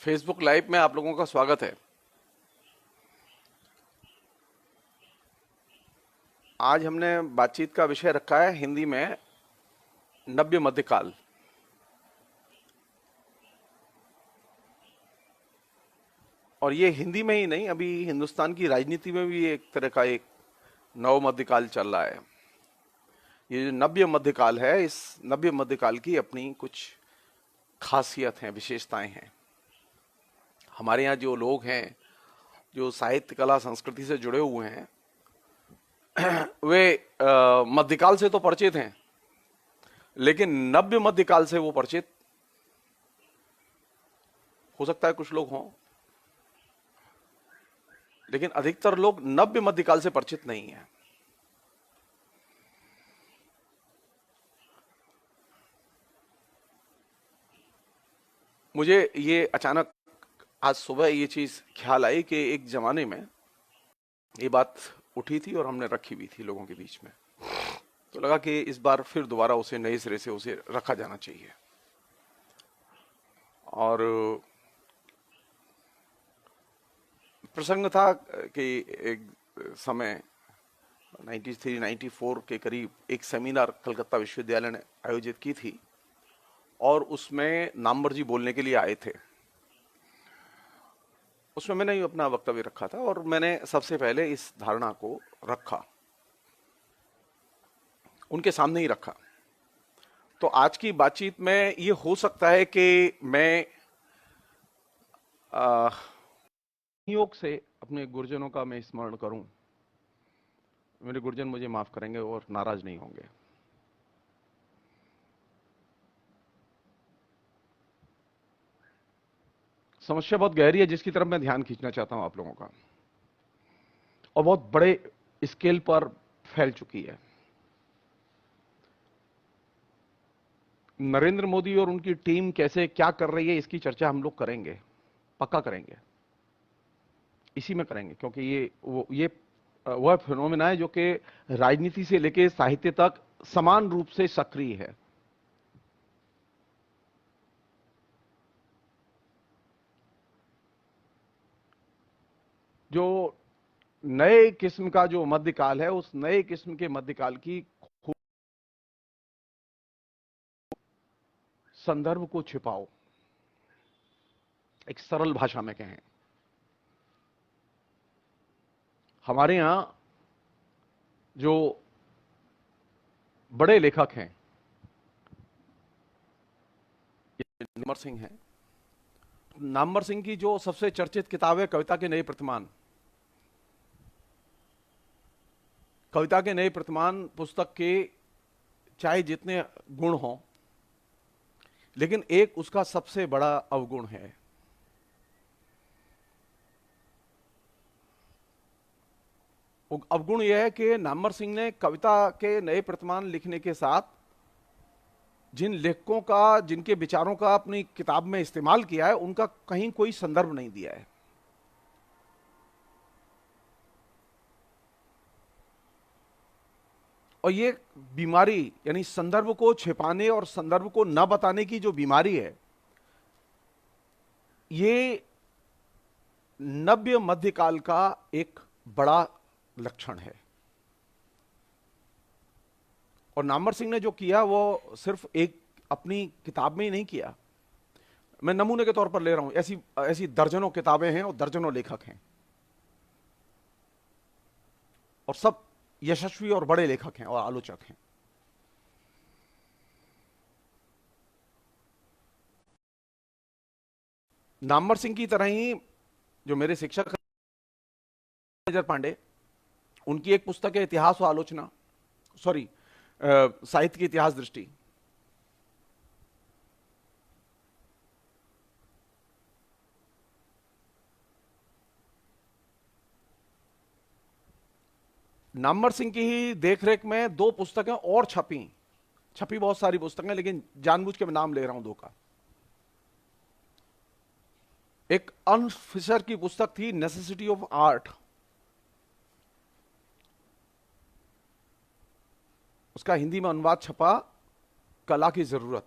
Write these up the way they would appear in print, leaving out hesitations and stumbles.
Facebook live में आप लोगों का स्वागत है। आज हमने बातचीत का विषय रखा है हिंदी में नव्य मध्यकाल। और ये हिंदी में ही नहीं, अभी हिंदुस्तान की राजनीति में भी एक तरह का एक नव मध्यकाल चल रहा है। ये जो नव्य मध्यकाल है, इस नव्य मध्यकाल की अपनी कुछ खासियत हैं, विशेषताएं हैं। हमारे यहाँ जो लोग हैं, जो साहित्य कला संस्कृति से जुड़े हुए हैं, वे मध्यकाल से तो परिचित हैं, लेकिन नव्य मध्यकाल से वो परिचित हो सकता है कुछ लोग हों, लेकिन अधिकतर लोग नव्य मध्यकाल से परिचित नहीं है। मुझे ये अचानक आज सुबह ये चीज ख्याल आई कि एक जमाने में ये बात उठी थी और हमने रखी भी थी लोगों के बीच में, तो लगा कि इस बार फिर दोबारा उसे नए सिरे से उसे रखा जाना चाहिए। और प्रसंग था कि एक समय 93-94 के करीब एक सेमिनार कलकत्ता विश्वविद्यालय ने आयोजित की थी और उसमें नामवर जी बोलने के लिए आए थे। उसमें मैंने ही अपना वक्तव्य रखा था और मैंने सबसे पहले इस धारणा को रखा, उनके सामने ही रखा। तो आज की बातचीत में ये हो सकता है कि मैं योग से अपने गुरुजनों का मैं स्मरण करूं। मेरे गुरुजन मुझे माफ करेंगे और नाराज नहीं होंगे। समस्या बहुत गहरी है जिसकी तरफ मैं ध्यान खींचना चाहता हूं आप लोगों का, और बहुत बड़े स्केल पर फैल चुकी है। नरेंद्र मोदी और उनकी टीम कैसे क्या कर रही है, इसकी चर्चा हम लोग करेंगे, पक्का करेंगे, इसी में करेंगे, क्योंकि ये वह फिनोमेना है जो कि राजनीति से लेकर साहित्य तक समान रूप से सक्रिय है। जो नए किस्म का जो मध्यकाल है, उस नए किस्म के मध्यकाल की संदर्भ को छिपाओ, एक सरल भाषा में कहें। हमारे यहां जो बड़े लेखक हैं, नामवर सिंह हैं। नामवर सिंह की जो सबसे चर्चित किताब है कविता के नए प्रतिमान, कविता के नए प्रतिमान पुस्तक के चाहे जितने गुण हों, लेकिन एक उसका सबसे बड़ा अवगुण है। अवगुण यह है कि नामवर सिंह ने कविता के नए प्रतिमान लिखने के साथ जिन लेखकों का, जिनके विचारों का अपनी किताब में इस्तेमाल किया है, उनका कहीं कोई संदर्भ नहीं दिया है। और ये बीमारी, यानी संदर्भ को छिपाने और संदर्भ को न बताने की जो बीमारी है, ये नव्य मध्यकाल का एक बड़ा लक्षण है। और नामवर सिंह ने जो किया वो सिर्फ एक अपनी किताब में ही नहीं किया। मैं नमूने के तौर पर ले रहा हूं, ऐसी ऐसी दर्जनों किताबें हैं और दर्जनों लेखक हैं, और सब यशस्वी और बड़े लेखक हैं और आलोचक हैं। नामवर सिंह की तरह ही जो मेरे शिक्षक मेजर पांडे, उनकी एक पुस्तक है इतिहास व आलोचना, सॉरी साहित्य की इतिहास दृष्टि। नामवर सिंह की ही देखरेख में दो पुस्तकें और छपी बहुत सारी पुस्तकें, लेकिन जानबूझ के मैं नाम ले रहा हूं दो का। एक अर्न्स्ट फिशर की पुस्तक थी नेसेसिटी ऑफ आर्ट, उसका हिंदी में अनुवाद छपा कला की जरूरत,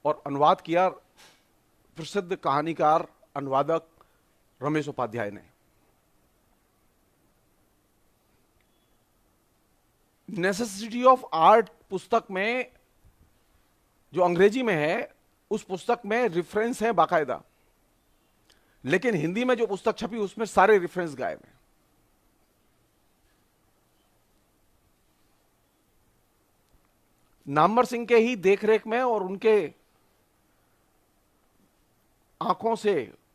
और अनुवाद किया प्रसिद्ध कहानीकार अनुवादक रमेश उपाध्याय ने। नेसेसिटी ऑफ आर्ट पुस्तक में, जो अंग्रेजी में है, उस पुस्तक में रेफरेंस है बाकायदा, लेकिन हिंदी में जो पुस्तक छपी उसमें सारे रेफरेंस गायब हैं। नामवर सिंह के ही देखरेख में और उनके आंखों से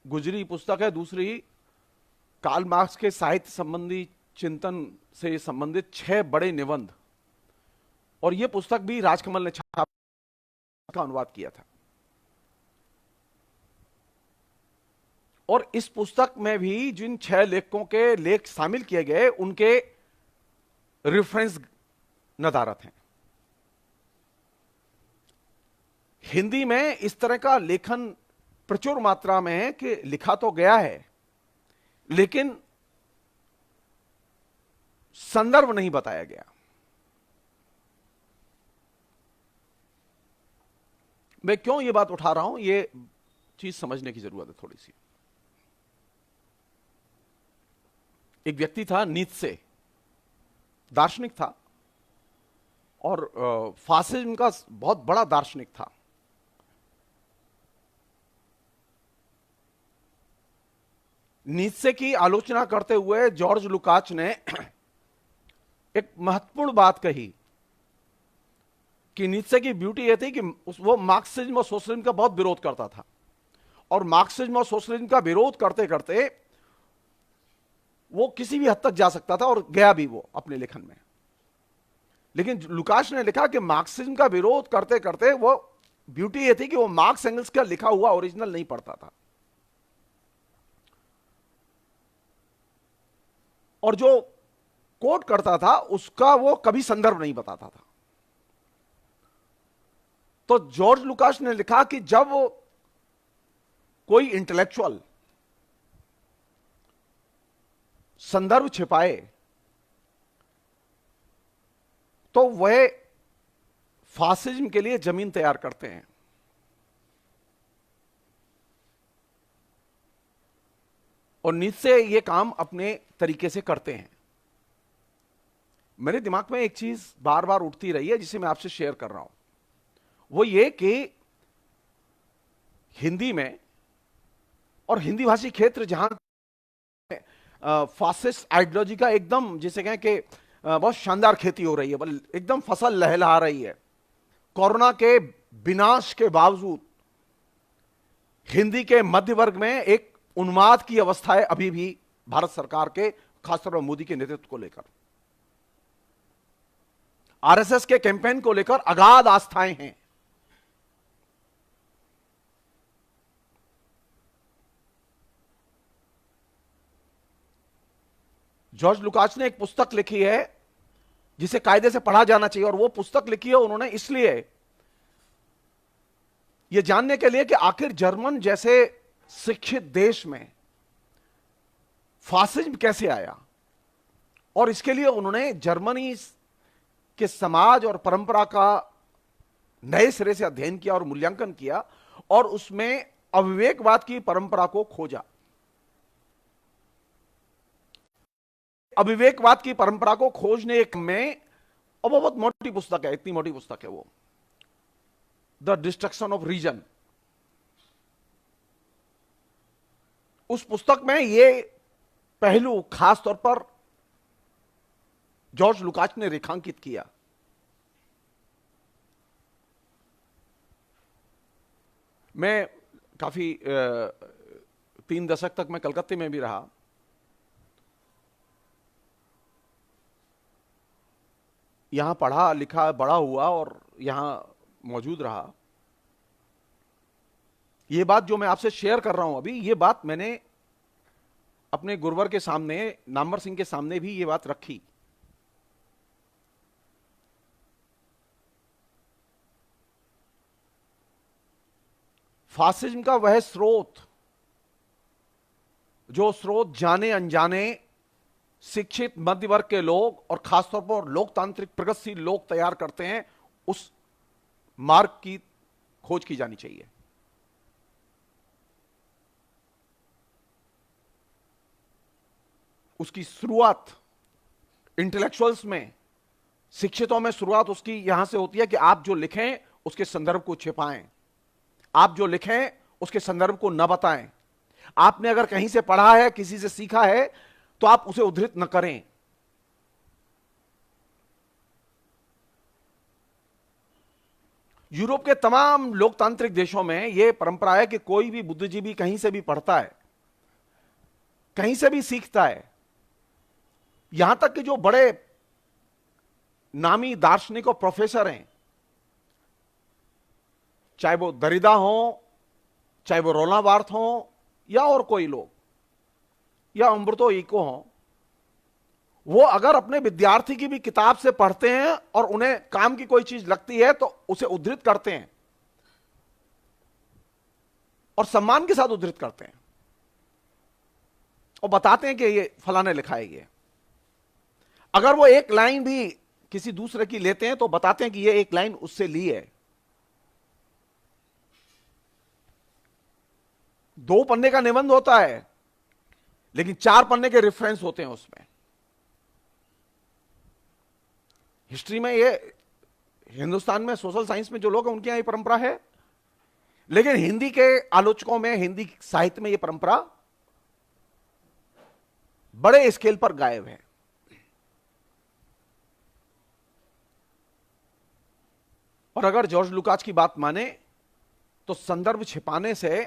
गुजरी पुस्तक है दूसरी, कार्ल मार्क्स के साहित्य संबंधी चिंतन से संबंधित 6 बड़े निबंध, और यह पुस्तक भी राजकमल ने छाप का अनुवाद किया था। और इस पुस्तक में भी जिन 6 लेखकों के लेख शामिल किए गए उनके रेफरेंस नदारत हैं। हिंदी में इस तरह का लेखन प्रचुर मात्रा में है कि लिखा तो गया है लेकिन संदर्भ नहीं बताया गया। मैं क्यों ये बात उठा रहा हूं, ये चीज समझने की जरूरत है थोड़ी सी। एक व्यक्ति था नीत्शे, दार्शनिक था और फासिज्म का बहुत बड़ा दार्शनिक था। नीत्शे की आलोचना करते हुए जॉर्ज लुकाच ने एक महत्वपूर्ण बात कही कि नीत्शे की ब्यूटी यह थी कि वो मार्क्सिज्म और सोशलिज्म का बहुत विरोध करता था, और मार्क्सिज्म और सोशलिज्म का विरोध करते करते वो किसी भी हद तक जा सकता था, और गया भी वो अपने लेखन में। लेकिन लुकास ने लिखा कि मार्क्सिज्म का विरोध करते करते वो ब्यूटी यह थी कि वो मार्क्स एंगल्स का लिखा हुआ ओरिजिनल नहीं पढ़ता था, और जो कोट करता था उसका वो कभी संदर्भ नहीं बताता था। तो जॉर्ज लुकास ने लिखा कि जब कोई इंटेलेक्चुअल संदर्भ छिपाए तो वह फासिज्म के लिए जमीन तैयार करते हैं। और नीत्शे ये काम अपने तरीके से करते हैं। मेरे दिमाग में एक चीज बार बार उठती रही है जिसे मैं आपसे शेयर कर रहा हूं, वो ये कि हिंदी में और हिंदी भाषी क्षेत्र जहां फासिस्ट आइडियोलॉजी का एकदम जिसे कहें कि बहुत शानदार खेती हो रही है, एकदम फसल लहलहा रही है, कोरोना के विनाश के बावजूद हिंदी के मध्य वर्ग में एक उन्माद की अवस्था है अभी भी भारत सरकार के, खासतौर पर मोदी के नेतृत्व को लेकर। आरएसएस के कैंपेन को लेकर अगाध आस्थाएं हैं। जॉर्ज लुकास ने एक पुस्तक लिखी है जिसे कायदे से पढ़ा जाना चाहिए, और वो पुस्तक लिखी है उन्होंने इसलिए यह जानने के लिए कि आखिर जर्मन जैसे शिक्षित देश में फासिज्म कैसे आया, और इसके लिए उन्होंने जर्मनी के समाज और परंपरा का नए सिरे से अध्ययन किया और मूल्यांकन किया, और उसमें अविवेकवाद की परंपरा को खोजा। अविवेकवाद की परंपरा को खोजने एक में, और वो बहुत मोटी पुस्तक है, इतनी मोटी पुस्तक है वो, द डिस्ट्रक्शन ऑफ रीजन। उस पुस्तक में ये पहलू खास तौर पर जॉर्ज लुकास ने रेखांकित किया। मैं काफी 3 दशक तक मैं कलकत्ते में भी रहा। यहां पढ़ा लिखा बड़ा हुआ और यहां मौजूद रहा। यह बात जो मैं आपसे शेयर कर रहा हूं अभी, यह बात मैंने अपने गुरुवर के सामने, नामवर सिंह के सामने भी यह बात रखी। फासिज्म का वह स्रोत, जो स्रोत जाने अनजाने शिक्षित मध्य वर्ग के लोग और खासतौर पर लोकतांत्रिक प्रगतिशील लोग तैयार करते हैं, उस मार्ग की खोज की जानी चाहिए। उसकी शुरुआत इंटेलेक्चुअल्स में, शिक्षितों में शुरुआत उसकी यहां से होती है कि आप जो लिखें उसके संदर्भ को छिपाएं, आप जो लिखें उसके संदर्भ को न बताएं। आपने अगर कहीं से पढ़ा है, किसी से सीखा है, तो आप उसे उद्धृत न करें। यूरोप के तमाम लोकतांत्रिक देशों में यह परंपरा है कि कोई भी बुद्धिजीवी कहीं से भी पढ़ता है, कहीं से भी सीखता है। यहां तक कि जो बड़े नामी दार्शनिक और प्रोफेसर हैं, चाहे वो दरिदा हो, चाहे वो रोना बार्थ हो, या और कोई लोग, या उम्बर्तो इको हो, वो अगर अपने विद्यार्थी की भी किताब से पढ़ते हैं और उन्हें काम की कोई चीज लगती है तो उसे उद्धृत करते हैं, और सम्मान के साथ उद्धृत करते हैं, और बताते हैं कि ये फलाने लिखा है। ये अगर वो एक लाइन भी किसी दूसरे की लेते हैं तो बताते हैं कि ये एक लाइन उससे ली है। 2 पन्ने का निबंध होता है, लेकिन 4 पन्ने के रेफरेंस होते हैं उसमें। हिस्ट्री में ये, हिंदुस्तान में सोशल साइंस में जो लोग हैं उनके यहां ये परंपरा है, लेकिन हिंदी के आलोचकों में, हिंदी साहित्य में ये परंपरा बड़े स्केल पर गायब है। और अगर जॉर्ज लुकास की बात माने तो संदर्भ छिपाने से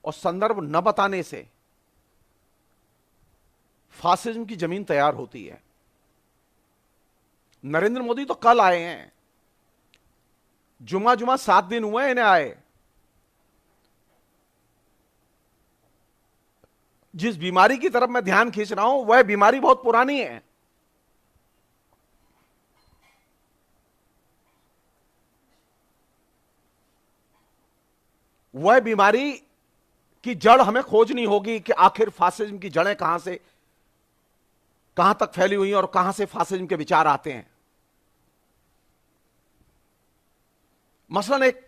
और संदर्भ न बताने से फासिज्म की जमीन तैयार होती है। नरेंद्र मोदी तो कल आए हैं, जुमा 7 दिन हुए इन्हें आए। जिस बीमारी की तरफ मैं ध्यान खींच रहा हूं वह बीमारी बहुत पुरानी है। वह बीमारी की जड़ हमें खोजनी होगी कि आखिर फासिज्म की जड़ें कहां से कहां तक फैली हुई हैं और कहां से फासिज्म के विचार आते हैं। मसलन एक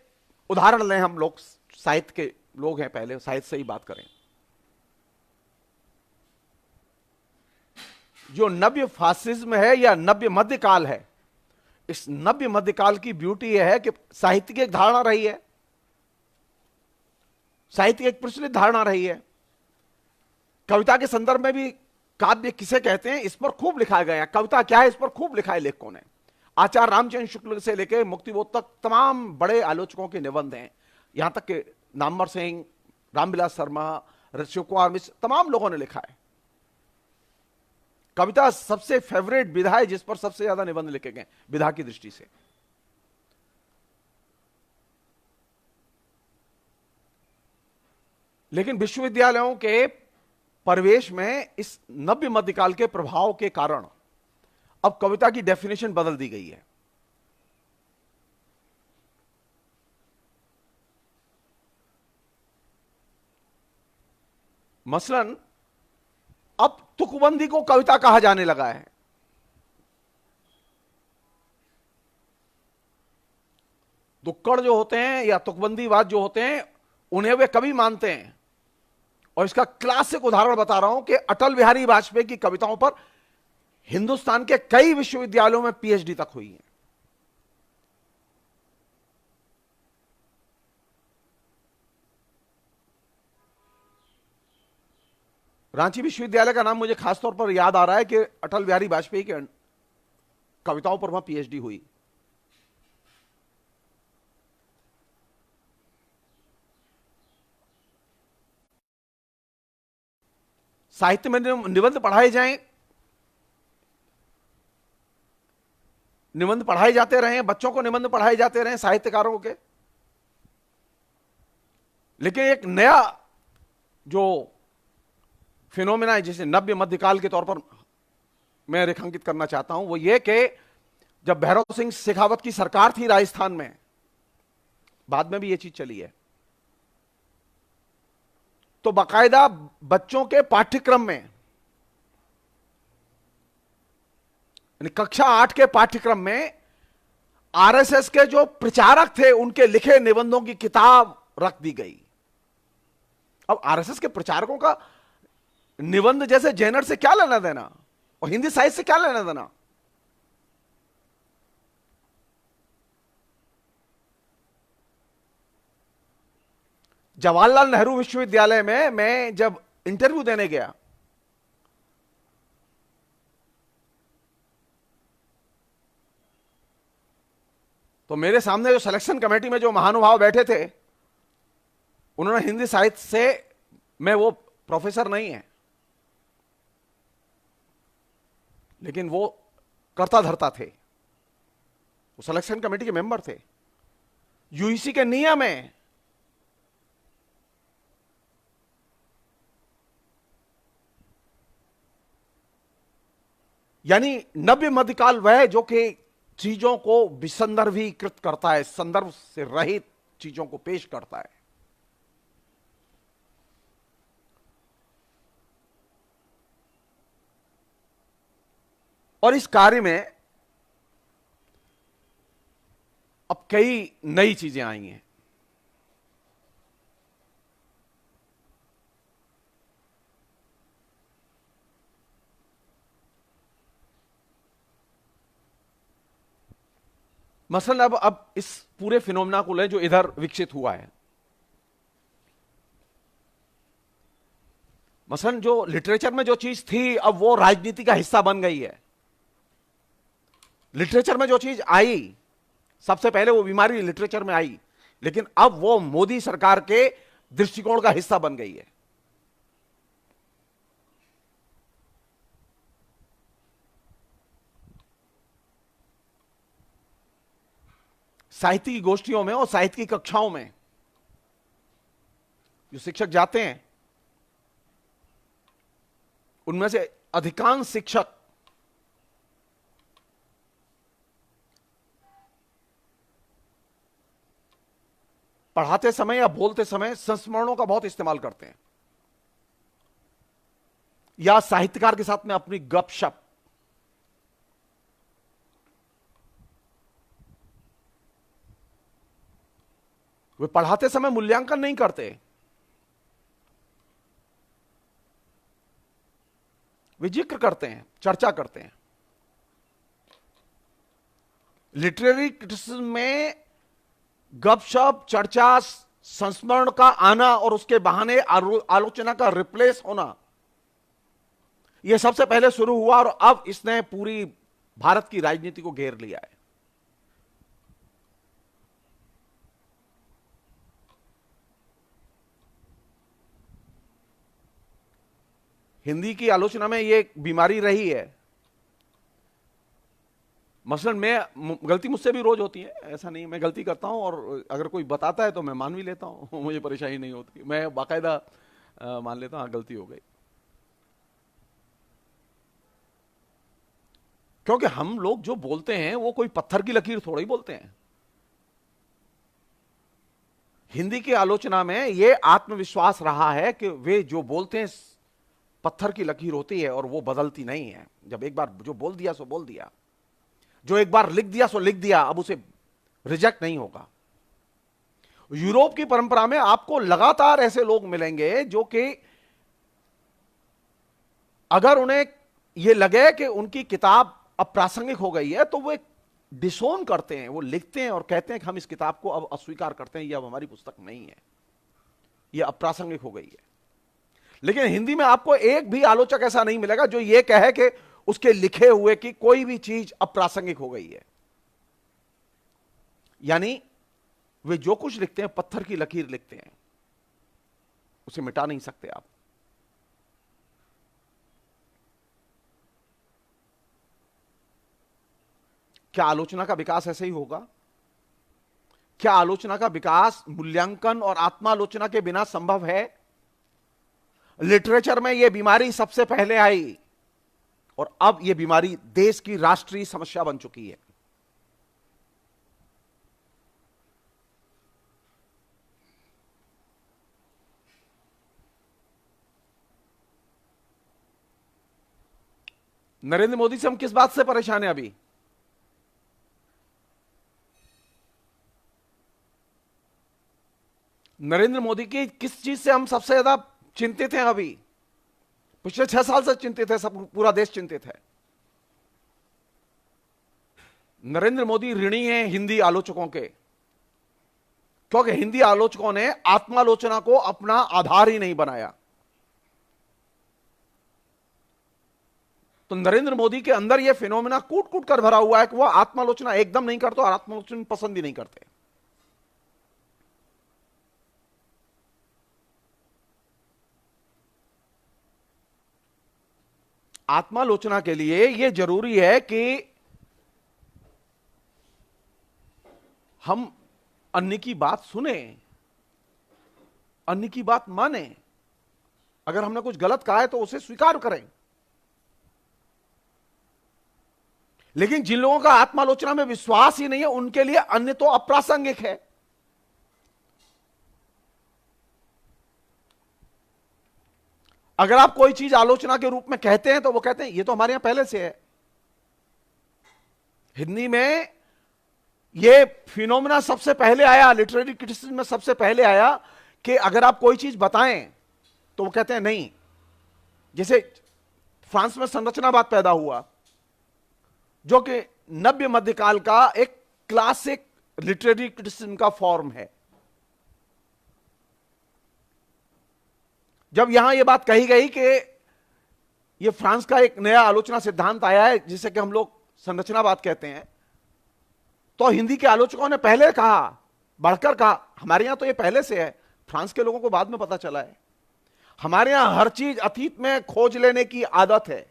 उदाहरण लें, हम लोग साहित्य के लोग हैं, पहले साहित्य से ही बात करें। जो नव्य फासिज्म है या नव्य मध्यकाल है, इस नव्य मध्यकाल की ब्यूटी यह है कि साहित्य की एक धारणा रही है, साहित्य की एक प्रचलित धारणा रही है। कविता के संदर्भ में भी काव्य किसे कहते हैं इस पर खूब लिखा गया है। कविता क्या है इस पर खूब लिखा है लेखकों ने। आचार्य रामचंद्र शुक्ल से लेकर मुक्तिबोध तक तमाम बड़े आलोचकों के निबंध हैं, यहां तक कि नामवर सिंह, रामविलास शर्मा, शिव कुमार मिश्र, तमाम लोगों ने लिखा है। कविता सबसे फेवरेट विधा है जिस पर सबसे ज्यादा निबंध लिखे गए विधा की दृष्टि से। लेकिन विश्वविद्यालयों के परिवेश में इस नव्य मध्यकाल के प्रभाव के कारण अब कविता की डेफिनेशन बदल दी गई है। मसलन अब तुकबंदी को कविता कहा जाने लगा है। तुक्कड़ जो होते हैं या तुकबंदीवाद जो होते हैं उन्हें वे कवि मानते हैं। और इसका क्लासिक उदाहरण बता रहा हूं कि अटल बिहारी वाजपेयी की कविताओं पर हिंदुस्तान के कई विश्वविद्यालयों में पीएचडी तक हुई है। रांची विश्वविद्यालय का नाम मुझे खासतौर पर याद आ रहा है कि अटल बिहारी वाजपेयी के कविताओं पर वहां पीएचडी हुई। साहित्य में निबंध पढ़ाए जाएं, निबंध पढ़ाए जाते रहे, बच्चों को निबंध पढ़ाए जाते रहे साहित्यकारों के। लेकिन एक नया जो फिनोमेना है जिसे नव्य मध्यकाल के तौर पर मैं रेखांकित करना चाहता हूं वो ये कि जब भैरव सिंह शेखावत की सरकार थी राजस्थान में, बाद में भी ये चीज चली है, तो बाकायदा बच्चों के पाठ्यक्रम में, यानी कक्षा 8 के पाठ्यक्रम में आरएसएस के जो प्रचारक थे उनके लिखे निबंधों की किताब रख दी गई। अब आरएसएस के प्रचारकों का निबंध जैसे जैनर से क्या लेना देना और हिंदी साहित्य से क्या लेना देना? जवाहरलाल नेहरू विश्वविद्यालय में मैं जब इंटरव्यू देने गया, तो मेरे सामने जो सिलेक्शन कमेटी में जो महानुभाव बैठे थे, उन्होंने हिंदी साहित्य से, मैं वो प्रोफेसर नहीं है, लेकिन वो कर्ता धर्ता थे, वो सिलेक्शन कमेटी के मेंबर थे। यूजीसी के नियम है, यानी नव्य मध्यकाल वह जो कि चीजों को विसंदर्भीकृत करता है, संदर्भ से रहित चीजों को पेश करता है। और इस कार्य में अब कई नई चीजें आई हैं। मसलन अब इस पूरे फिनोमेना को ले जो इधर विकसित हुआ है, मसलन जो लिटरेचर में जो चीज थी अब वो राजनीति का हिस्सा बन गई है। लिटरेचर में जो चीज आई, सबसे पहले वो बीमारी लिटरेचर में आई, लेकिन अब वो मोदी सरकार के दृष्टिकोण का हिस्सा बन गई है। साहित्य की गोष्ठियों में और साहित्य की कक्षाओं में जो शिक्षक जाते हैं, उनमें से अधिकांश शिक्षक पढ़ाते समय या बोलते समय संस्मरणों का बहुत इस्तेमाल करते हैं, या साहित्यकार के साथ में अपनी गपशप। वे पढ़ाते समय मूल्यांकन नहीं करते, वे जिक्र करते हैं, चर्चा करते हैं। लिटरेरी क्रिटिसिज्म में गपशप, चर्चा, संस्मरण का आना और उसके बहाने आलोचना का रिप्लेस होना, यह सबसे पहले शुरू हुआ और अब इसने पूरी भारत की राजनीति को घेर लिया है। हिंदी की आलोचना में यह एक बीमारी रही है। मसलन मैं, गलती मुझसे भी रोज होती है, ऐसा नहीं, मैं गलती करता हूं और अगर कोई बताता है तो मैं मान भी लेता हूं, मुझे परेशानी नहीं होती, मैं बाकायदा मान लेता हूं हाँ गलती हो गई। क्योंकि हम लोग जो बोलते हैं वो कोई पत्थर की लकीर थोड़ा ही बोलते हैं। हिंदी की आलोचना में यह आत्मविश्वास रहा है कि वे जो बोलते हैं पत्थर की लकीर होती है और वो बदलती नहीं है। जब एक बार जो बोल दिया सो बोल दिया, जो एक बार लिख दिया सो लिख दिया, अब उसे रिजेक्ट नहीं होगा। यूरोप की परंपरा में आपको लगातार ऐसे लोग मिलेंगे जो कि अगर उन्हें यह लगे कि उनकी किताब अप्रासंगिक हो गई है तो वे डिसोन करते हैं, वो लिखते हैं और कहते हैं कि हम इस किताब को अब अस्वीकार करते हैं, यह अब हमारी पुस्तक नहीं है, यह अप्रासंगिक हो गई है। लेकिन हिंदी में आपको एक भी आलोचक ऐसा नहीं मिलेगा जो यह कहे कि उसके लिखे हुए की कोई भी चीज अप्रासंगिक हो गई है। यानी वे जो कुछ लिखते हैं पत्थर की लकीर लिखते हैं, उसे मिटा नहीं सकते आप। क्या आलोचना का विकास ऐसे ही होगा? क्या आलोचना का विकास मूल्यांकन और आत्मालोचना के बिना संभव है? लिटरेचर में यह बीमारी सबसे पहले आई और अब यह बीमारी देश की राष्ट्रीय समस्या बन चुकी है। नरेंद्र मोदी से हम किस बात से परेशान हैं अभी? नरेंद्र मोदी की किस चीज से हम सबसे ज्यादा चिंतित हैं अभी? पिछले 6 साल से चिंतित है, सब पूरा देश चिंतित है। नरेंद्र मोदी ऋणी हैं हिंदी आलोचकों के, क्योंकि हिंदी आलोचकों ने आत्मालोचना को अपना आधार ही नहीं बनाया। तो नरेंद्र मोदी के अंदर यह फिनोमेना कूट कूट कर भरा हुआ है कि वह आत्मालोचना एकदम नहीं करते और आत्मालोचना पसंद ही नहीं करते। आत्मालोचना के लिए यह जरूरी है कि हम अन्य की बात सुने, अन्य की बात माने, अगर हमने कुछ गलत कहा है तो उसे स्वीकार करें। लेकिन जिन लोगों का आत्मालोचना में विश्वास ही नहीं है, उनके लिए अन्य तो अप्रासंगिक है। अगर आप कोई चीज आलोचना के रूप में कहते हैं तो वो कहते हैं ये तो हमारे यहां पहले से है। हिंदी में ये फिनोमेना सबसे पहले आया, लिटरेरी क्रिटिसिज्म में सबसे पहले आया कि अगर आप कोई चीज बताएं तो वो कहते हैं नहीं। जैसे फ्रांस में संरचनावाद पैदा हुआ, जो कि नव्य मध्यकाल का एक क्लासिक लिटरेरी क्रिटिसिज्म का फॉर्म है। जब यहां यह बात कही गई कि यह फ्रांस का एक नया आलोचना सिद्धांत आया है जिसे कि हम लोग संरचनावाद कहते हैं, तो हिंदी के आलोचकों ने पहले कहा, बढ़कर कहा हमारे यहां तो यह पहले से है, फ्रांस के लोगों को बाद में पता चला है। हमारे यहां हर चीज अतीत में खोज लेने की आदत है,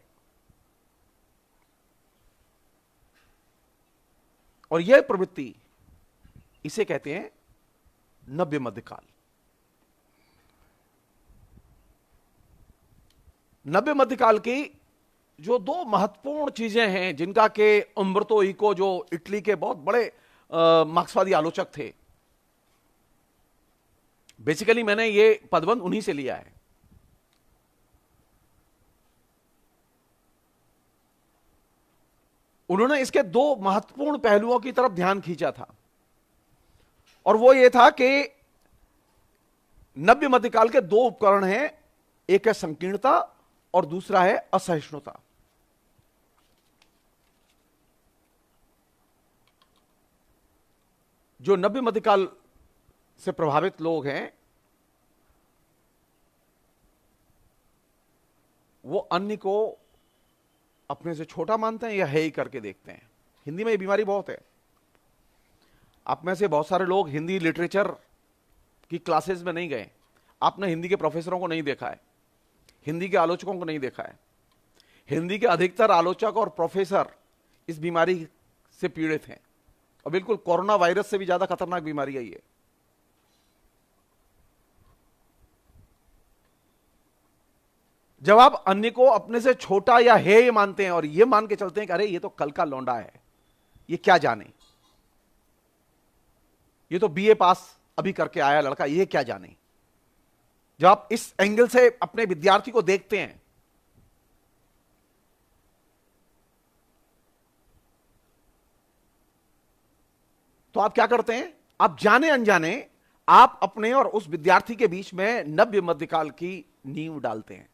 और यह प्रवृत्ति, इसे कहते हैं नव्य मध्यकाल। नव्य मध्यकाल की जो दो महत्वपूर्ण चीजें हैं, जिनका के उम्बर्तो इको, जो इटली के बहुत बड़े मार्क्सवादी आलोचक थे, बेसिकली मैंने ये पदबंध उन्हीं से लिया है। उन्होंने इसके दो महत्वपूर्ण पहलुओं की तरफ ध्यान खींचा था, और वो ये था कि नव्य मध्यकाल के दो उपकरण हैं, एक है संकीर्णता और दूसरा है असहिष्णुता। जो नव्य मध्यकाल से प्रभावित लोग हैं वो अन्य को अपने से छोटा मानते हैं या है ही करके देखते हैं। हिंदी में ये बीमारी बहुत है। आप में से बहुत सारे लोग हिंदी लिटरेचर की क्लासेस में नहीं गए, आपने हिंदी के प्रोफेसरों को नहीं देखा है, हिंदी के आलोचकों को नहीं देखा है। हिंदी के अधिकतर आलोचक और प्रोफेसर इस बीमारी से पीड़ित हैं, और बिल्कुल कोरोना वायरस से भी ज्यादा खतरनाक बीमारी है ये। जब आप अन्य को अपने से छोटा या है ये मानते हैं और ये मान के चलते हैं कि अरे ये तो कल का लौंडा है, ये क्या जाने, ये तो बीए पास अभी करके आया लड़का, ये क्या जाने, जब आप इस एंगल से अपने विद्यार्थी को देखते हैं तो आप क्या करते हैं, आप जाने अनजाने आप अपने और उस विद्यार्थी के बीच में नव्य मध्यकाल की नींव डालते हैं।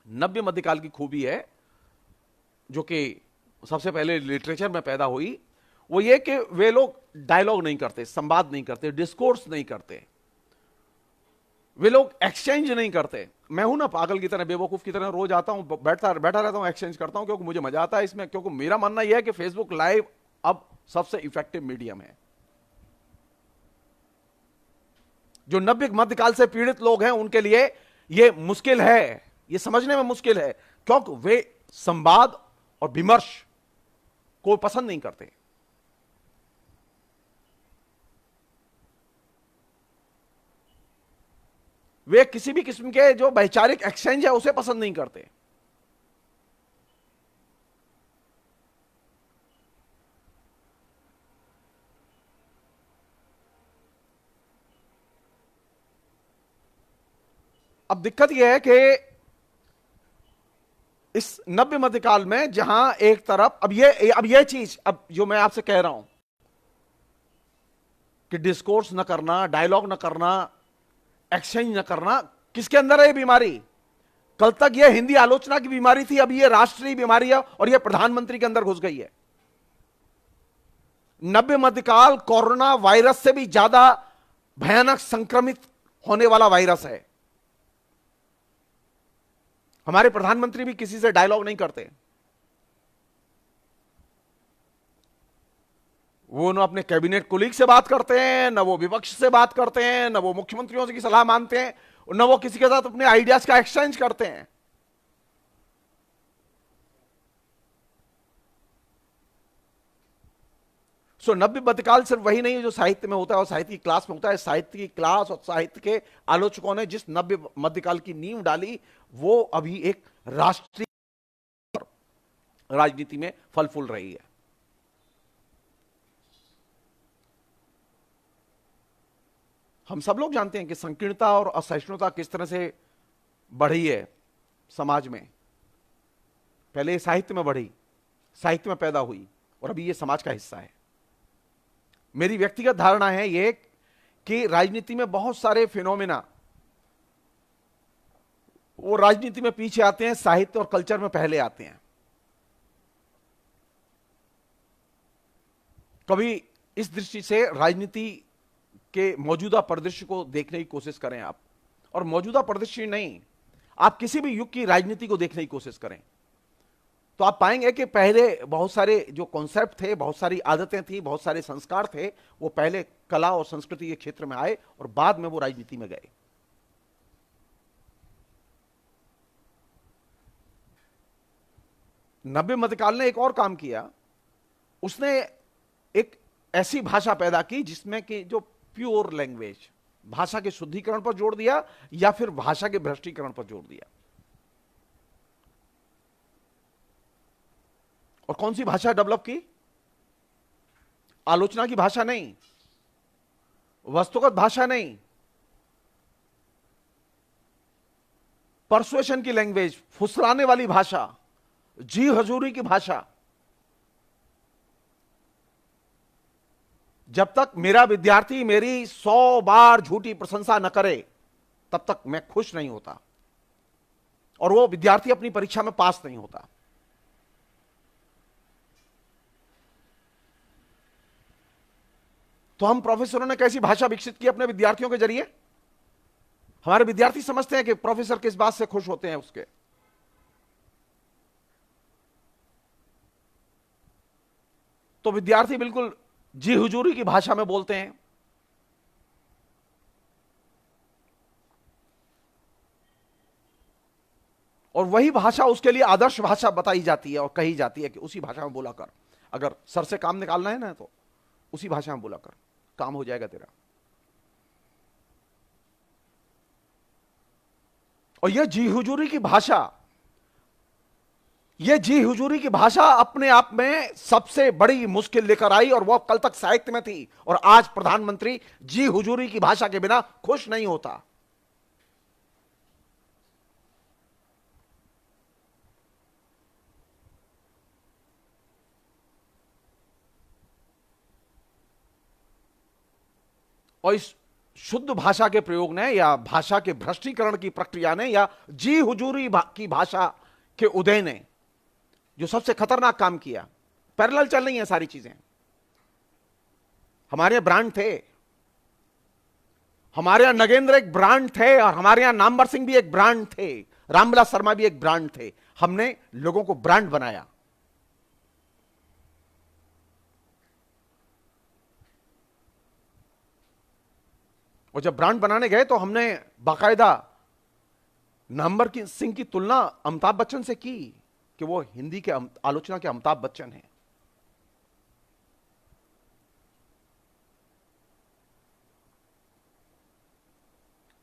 नव्य मध्यकाल की खूबी है, जो कि सबसे पहले लिटरेचर में पैदा हुई, वो ये कि वे लोग डायलॉग नहीं करते, संवाद नहीं करते, डिस्कोर्स नहीं करते, वे लोग एक्सचेंज नहीं करते। मैं हूं ना पागल की तरह, बेवकूफ की तरह, रोज आता हूं, बैठा रहता हूं, एक्सचेंज करता हूं, क्योंकि मुझे मजा आता है इसमें, क्योंकि मेरा मानना यह है कि फेसबुक लाइव अब सबसे इफेक्टिव मीडियम है। जो नव्य मध्यकाल से पीड़ित लोग हैं उनके लिए यह मुश्किल है, यह समझने में मुश्किल है, क्योंकि वे संवाद और विमर्श को पसंद नहीं करते। वे किसी भी किस्म के जो वैचारिक एक्सचेंज है उसे पसंद नहीं करते। अब दिक्कत यह है कि इस नव्य मध्यकाल में जहां एक तरफ अब यह चीज, अब जो मैं आपसे कह रहा हूं कि डिस्कोर्स न करना, डायलॉग न करना, एक्सचेंज न करना, किसके अंदर है ये बीमारी? कल तक यह हिंदी आलोचना की बीमारी थी, अब यह राष्ट्रीय बीमारी है और यह प्रधानमंत्री के अंदर घुस गई है। नव्य मध्यकाल कोरोना वायरस से भी ज्यादा भयानक संक्रमित होने वाला वायरस है। हमारे प्रधानमंत्री भी किसी से डायलॉग नहीं करते। वो न अपने कैबिनेट कोलीग से बात करते हैं, न वो विपक्ष से बात करते हैं, न वो मुख्यमंत्रियों की सलाह मानते हैं, न वो किसी के साथ अपने आइडियाज का एक्सचेंज करते हैं। सो नव्य मध्यकाल सिर्फ वही नहीं है जो साहित्य में होता है और साहित्य की क्लास में होता है। साहित्य की क्लास और साहित्य के आलोचकों ने जिस नव्य मध्यकाल की नींव डाली, वो अभी एक राष्ट्रीय राजनीति में फल फूल रही है। हम सब लोग जानते हैं कि संकीर्णता और असहिष्णुता किस तरह से बढ़ी है समाज में। पहले ये साहित्य में बढ़ी, साहित्य में पैदा हुई और अभी ये समाज का हिस्सा है। मेरी व्यक्तिगत धारणा है ये कि राजनीति में बहुत सारे फिनोमिना वो राजनीति में पीछे आते हैं, साहित्य और कल्चर में पहले आते हैं। कभी इस दृष्टि से राजनीति के मौजूदा परिदृश्य को देखने की कोशिश करें आप, और मौजूदा परिदृश्य नहीं, आप किसी भी युग की राजनीति को देखने की कोशिश करें तो आप पाएंगे कि पहले बहुत सारे जो कॉन्सेप्ट थे, बहुत सारी आदतें थी, बहुत सारे संस्कार थे, वो पहले कला और संस्कृति के क्षेत्र में आए और बाद में वो राजनीति में गए। नव्य मध्यकाल ने एक और काम किया, उसने एक ऐसी भाषा पैदा की जिसमें कि जो प्योर लैंग्वेज, भाषा के शुद्धिकरण पर जोर दिया या फिर भाषा के भ्रष्टीकरण पर जोर दिया। और कौन सी भाषा डेवलप की? आलोचना की भाषा नहीं, वस्तुगत भाषा नहीं, परसुएशन की लैंग्वेज, फुसलाने वाली भाषा, जी हजूरी की भाषा। जब तक मेरा विद्यार्थी मेरी 100 बार झूठी प्रशंसा न करे तब तक मैं खुश नहीं होता और वो विद्यार्थी अपनी परीक्षा में पास नहीं होता। तो हम प्रोफेसरों ने कैसी भाषा विकसित की अपने विद्यार्थियों के जरिए? हमारे विद्यार्थी समझते हैं कि प्रोफेसर किस बात से खुश होते हैं उसके। तो विद्यार्थी बिल्कुल जी हुजूरी की भाषा में बोलते हैं। और वही भाषा उसके लिए आदर्श भाषा बताई जाती है और कही जाती है कि उसी भाषा में बोला कर, अगर सर से काम निकालना है ना तो उसी भाषा में बोला कर, काम हो जाएगा तेरा। और यह जी हुजूरी की भाषा, यह जी हुजूरी की भाषा अपने आप में सबसे बड़ी मुश्किल लेकर आई और वह कल तक साहित्य में थी। और आज प्रधानमंत्री जी हुजूरी की भाषा के बिना खुश नहीं होता। और इस शुद्ध भाषा के प्रयोग ने या भाषा के भ्रष्टीकरण की प्रक्रिया ने या जी हुजूरी की भाषा के उदय ने जो सबसे खतरनाक काम किया, पैरेलल चल रही हैं सारी चीजें। हमारे यहां ब्रांड थे, हमारे यहां नगेंद्र एक ब्रांड थे और हमारे यहां नामवर सिंह भी एक ब्रांड थे, रामविलास शर्मा भी एक ब्रांड थे। हमने लोगों को ब्रांड बनाया। और जब ब्रांड बनाने गए तो हमने बाकायदा नामवर सिंह की तुलना अमिताभ बच्चन से की कि वो हिंदी के आलोचना के अमिताभ बच्चन हैं।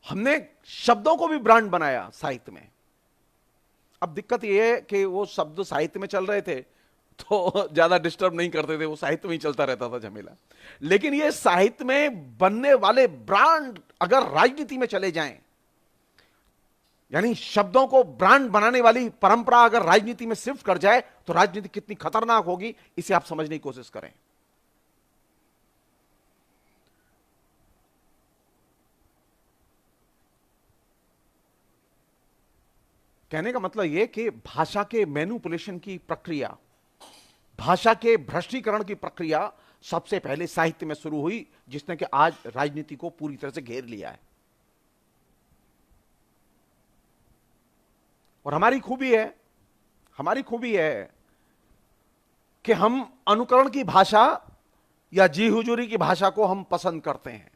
हमने शब्दों को भी ब्रांड बनाया साहित्य में। अब दिक्कत यह है कि वो शब्द साहित्य में चल रहे थे तो ज्यादा डिस्टर्ब नहीं करते थे, वो साहित्य में ही चलता रहता था झमेला। लेकिन ये साहित्य में बनने वाले ब्रांड अगर राजनीति में चले जाएं, यानी शब्दों को ब्रांड बनाने वाली परंपरा अगर राजनीति में शिफ्ट कर जाए तो राजनीति कितनी खतरनाक होगी, इसे आप समझने की कोशिश करें। कहने का मतलब यह कि भाषा के मैनिपुलेशन की प्रक्रिया, भाषा के भ्रष्टीकरण की प्रक्रिया सबसे पहले साहित्य में शुरू हुई, जिसने कि आज राजनीति को पूरी तरह से घेर लिया है। और हमारी खूबी है कि हम अनुकरण की भाषा या जी हुजूरी की भाषा को हम पसंद करते हैं,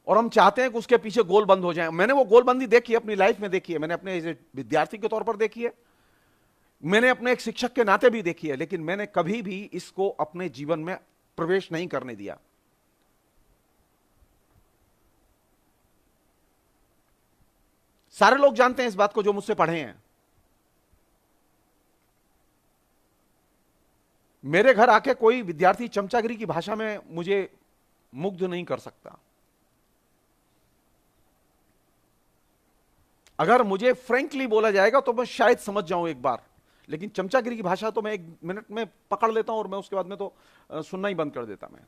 और हम चाहते हैं कि उसके पीछे गोल बंद हो जाए। मैंने वो गोलबंदी देखी है, अपनी लाइफ में देखी है, मैंने अपने विद्यार्थी के तौर पर देखी है, मैंने अपने एक शिक्षक के नाते भी देखी है, लेकिन मैंने कभी भी इसको अपने जीवन में प्रवेश नहीं करने दिया। सारे लोग जानते हैं इस बात को जो मुझसे पढ़े हैं। मेरे घर आके कोई विद्यार्थी चमचागिरी की भाषा में मुझे मुग्ध नहीं कर सकता। अगर मुझे फ्रैंकली बोला जाएगा तो मैं शायद समझ जाऊं एक बार, लेकिन चमचागिरी की भाषा तो मैं 1 मिनट में पकड़ लेता हूं और मैं उसके बाद में तो सुनना ही बंद कर देता मैं।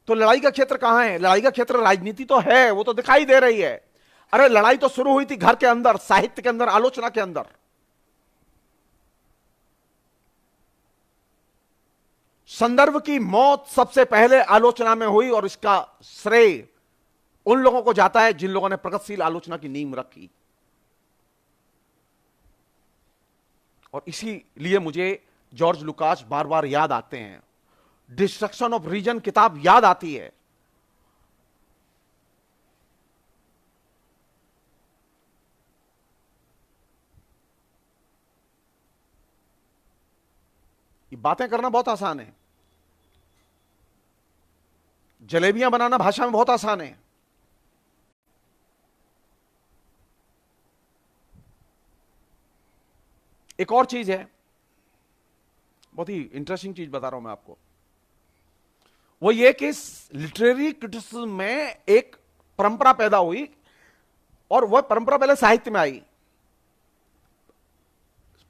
तो लड़ाई का क्षेत्र कहां है? लड़ाई का क्षेत्र राजनीति तो है, वो तो दिखाई दे रही है। अरे लड़ाई तो शुरू हुई थी घर के अंदर, साहित्य के अंदर, आलोचना के अंदर। संदर्भ की मौत सबसे पहले आलोचना में हुई, और इसका श्रेय उन लोगों को जाता है जिन लोगों ने प्रगतिशील आलोचना की नींव रखी। और इसीलिए मुझे जॉर्ज लुकास बार बार याद आते हैं, डिस्ट्रक्शन ऑफ रीजन किताब याद आती है। ये बातें करना बहुत आसान है, जलेबियां बनाना भाषा में बहुत आसान है। एक और चीज है, बहुत ही इंटरेस्टिंग चीज बता रहा हूं मैं आपको, वो ये कि लिटरेरी क्रिटिसिज्म में एक परंपरा पैदा हुई, और वह परंपरा पहले साहित्य में आई।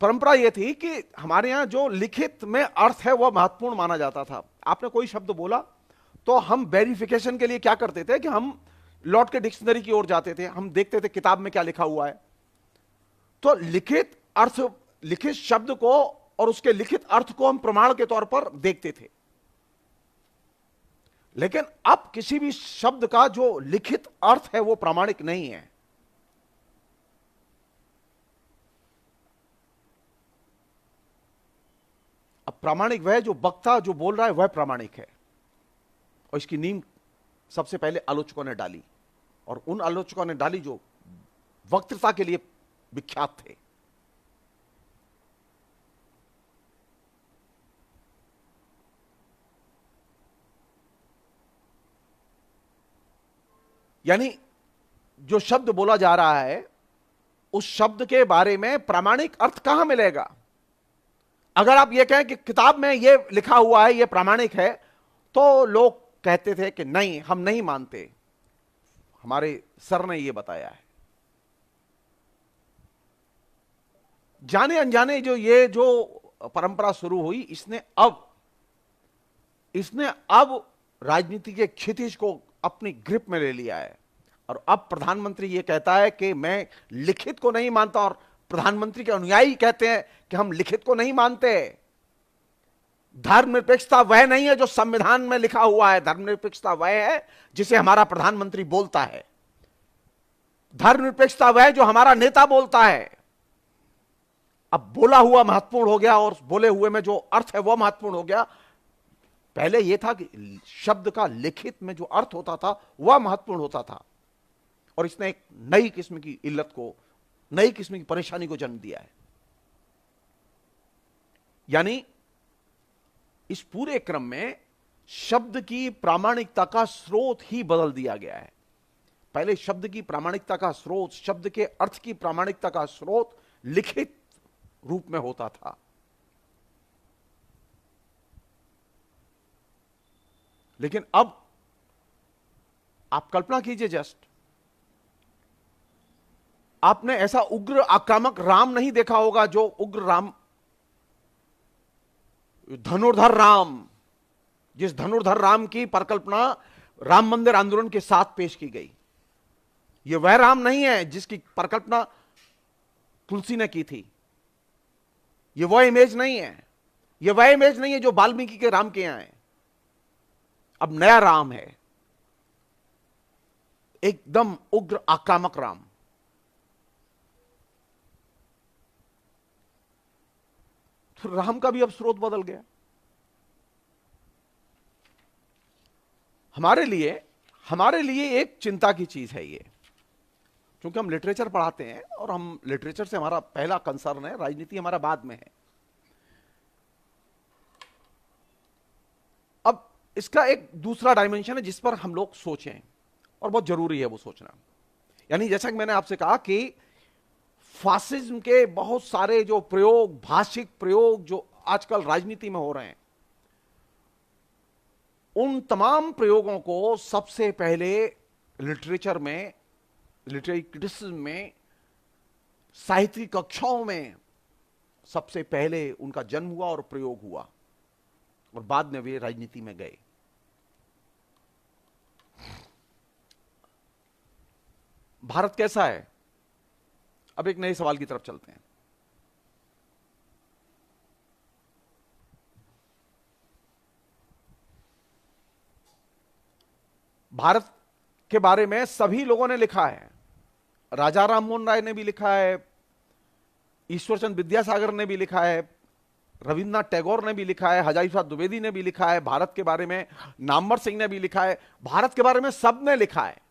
परंपरा यह थी कि हमारे यहां जो लिखित में अर्थ है वह महत्वपूर्ण माना जाता था। आपने कोई शब्द बोला तो हम वेरिफिकेशन के लिए क्या करते थे कि हम लौट के डिक्शनरी की ओर जाते थे, हम देखते थे किताब में क्या लिखा हुआ है। तो लिखित अर्थ, लिखित शब्द को और उसके लिखित अर्थ को हम प्रमाण के तौर पर देखते थे। लेकिन अब किसी भी शब्द का जो लिखित अर्थ है वो प्रामाणिक नहीं है। अब प्रामाणिक वह जो वक्ता जो बोल रहा है वह प्रामाणिक है, और इसकी नींव सबसे पहले आलोचकों ने डाली, और उन आलोचकों ने डाली जो वक्तृता के लिए विख्यात थे। यानी जो शब्द बोला जा रहा है उस शब्द के बारे में प्रामाणिक अर्थ कहां मिलेगा? अगर आप ये कहें कि किताब में ये लिखा हुआ है ये प्रामाणिक है, तो लोग कहते थे कि नहीं, हम नहीं मानते, हमारे सर ने ये बताया है। जाने अनजाने ये जो परंपरा शुरू हुई, इसने अब राजनीति के क्षितिज को अपनी ग्रिप में ले लिया है। और अब प्रधानमंत्री ये कहता है कि मैं लिखित को नहीं मानता, और प्रधानमंत्री के अनुयायी कहते हैं कि हम लिखित को नहीं मानते। धर्मनिरपेक्षता वह नहीं है जो संविधान में लिखा हुआ है, धर्मनिरपेक्षता वह है जिसे हमारा प्रधानमंत्री बोलता है, धर्मनिरपेक्षता वह जो हमारा नेता बोलता है। अब बोला हुआ महत्वपूर्ण हो गया, और बोले हुए में जो अर्थ है वह महत्वपूर्ण हो गया। पहले यह था कि शब्द का लिखित में जो अर्थ होता था वह महत्वपूर्ण होता था, और इसने एक नई किस्म की इल्लत को, नई किस्म की परेशानी को जन्म दिया है। यानी इस पूरे क्रम में शब्द की प्रामाणिकता का स्रोत ही बदल दिया गया है। पहले शब्द की प्रामाणिकता का स्रोत, शब्द के अर्थ की प्रामाणिकता का स्रोत लिखित रूप में होता था। लेकिन अब आप कल्पना कीजिए, जस्ट आपने ऐसा उग्र आक्रामक राम नहीं देखा होगा, जो उग्र राम, धनुर्धर राम, जिस धनुर्धर राम की परिकल्पना राम मंदिर आंदोलन के साथ पेश की गई। यह वह राम नहीं है जिसकी परिकल्पना तुलसी ने की थी। यह वह इमेज नहीं है, यह वह इमेज नहीं है जो वाल्मीकि के राम के यहां है। अब नया राम है, एकदम उग्र आक्रामक राम। तो राम का भी अब स्रोत बदल गया। हमारे लिए एक चिंता की चीज है ये, क्योंकि हम लिटरेचर पढ़ाते हैं और हम लिटरेचर से हमारा पहला कंसर्न है, राजनीति हमारा बाद में है। अब इसका एक दूसरा डायमेंशन है जिस पर हम लोग सोचें, और बहुत जरूरी है वो सोचना। यानी जैसा कि मैंने आपसे कहा कि फासिज्म के बहुत सारे जो प्रयोग, भाषिक प्रयोग जो आजकल राजनीति में हो रहे हैं, उन तमाम प्रयोगों को सबसे पहले लिटरेचर में, लिटरेरी क्रिटिसिज्म में, साहित्यिक कक्षाओं में सबसे पहले उनका जन्म हुआ और प्रयोग हुआ, और बाद में वे राजनीति में गए। भारत कैसा है? अब एक नए सवाल की तरफ चलते हैं। भारत के बारे में सभी लोगों ने लिखा है। राजा राममोहन राय ने भी लिखा है, ईश्वरचंद विद्यासागर ने भी लिखा है, रविन्द्रनाथ टैगोर ने भी लिखा है, हजारी प्रसाद द्विवेदी ने भी लिखा है, भारत के बारे में नामवर सिंह ने भी लिखा है, भारत के बारे में सबने लिखा है।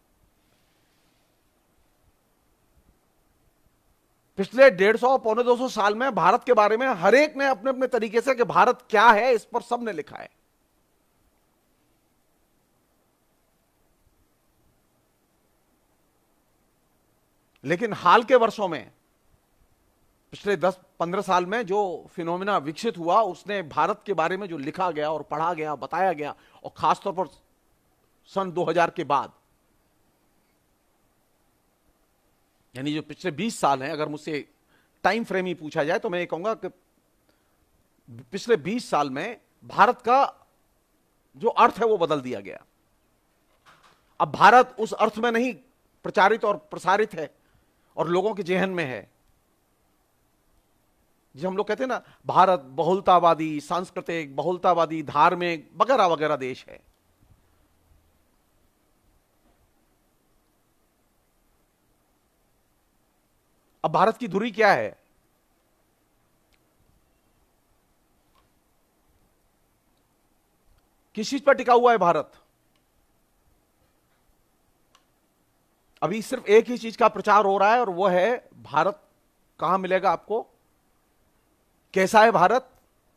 पिछले 150 पौने 200 साल में भारत के बारे में हर एक ने अपने अपने तरीके से कि भारत क्या है, इस पर सबने लिखा है। लेकिन हाल के वर्षों में, पिछले 10-15 साल में जो फिनोमिना विकसित हुआ, उसने भारत के बारे में जो लिखा गया और पढ़ा गया, बताया गया, और खासतौर पर सन 2000 के बाद, यानी जो पिछले 20 साल हैं, अगर मुझसे टाइम फ्रेम ही पूछा जाए तो मैं ये कहूंगा कि पिछले 20 साल में भारत का जो अर्थ है वो बदल दिया गया। अब भारत उस अर्थ में नहीं प्रचारित और प्रसारित है और लोगों के जेहन में है जो हम लोग कहते हैं ना, भारत बहुलतावादी, सांस्कृतिक, बहुलतावादी, धार्मिक वगैरह वगैरह देश है। अब भारत की धुरी क्या है? किस चीज पर टिका हुआ है भारत? अभी सिर्फ एक ही चीज का प्रचार हो रहा है, और वह है भारत कहां मिलेगा आपको, कैसा है भारत,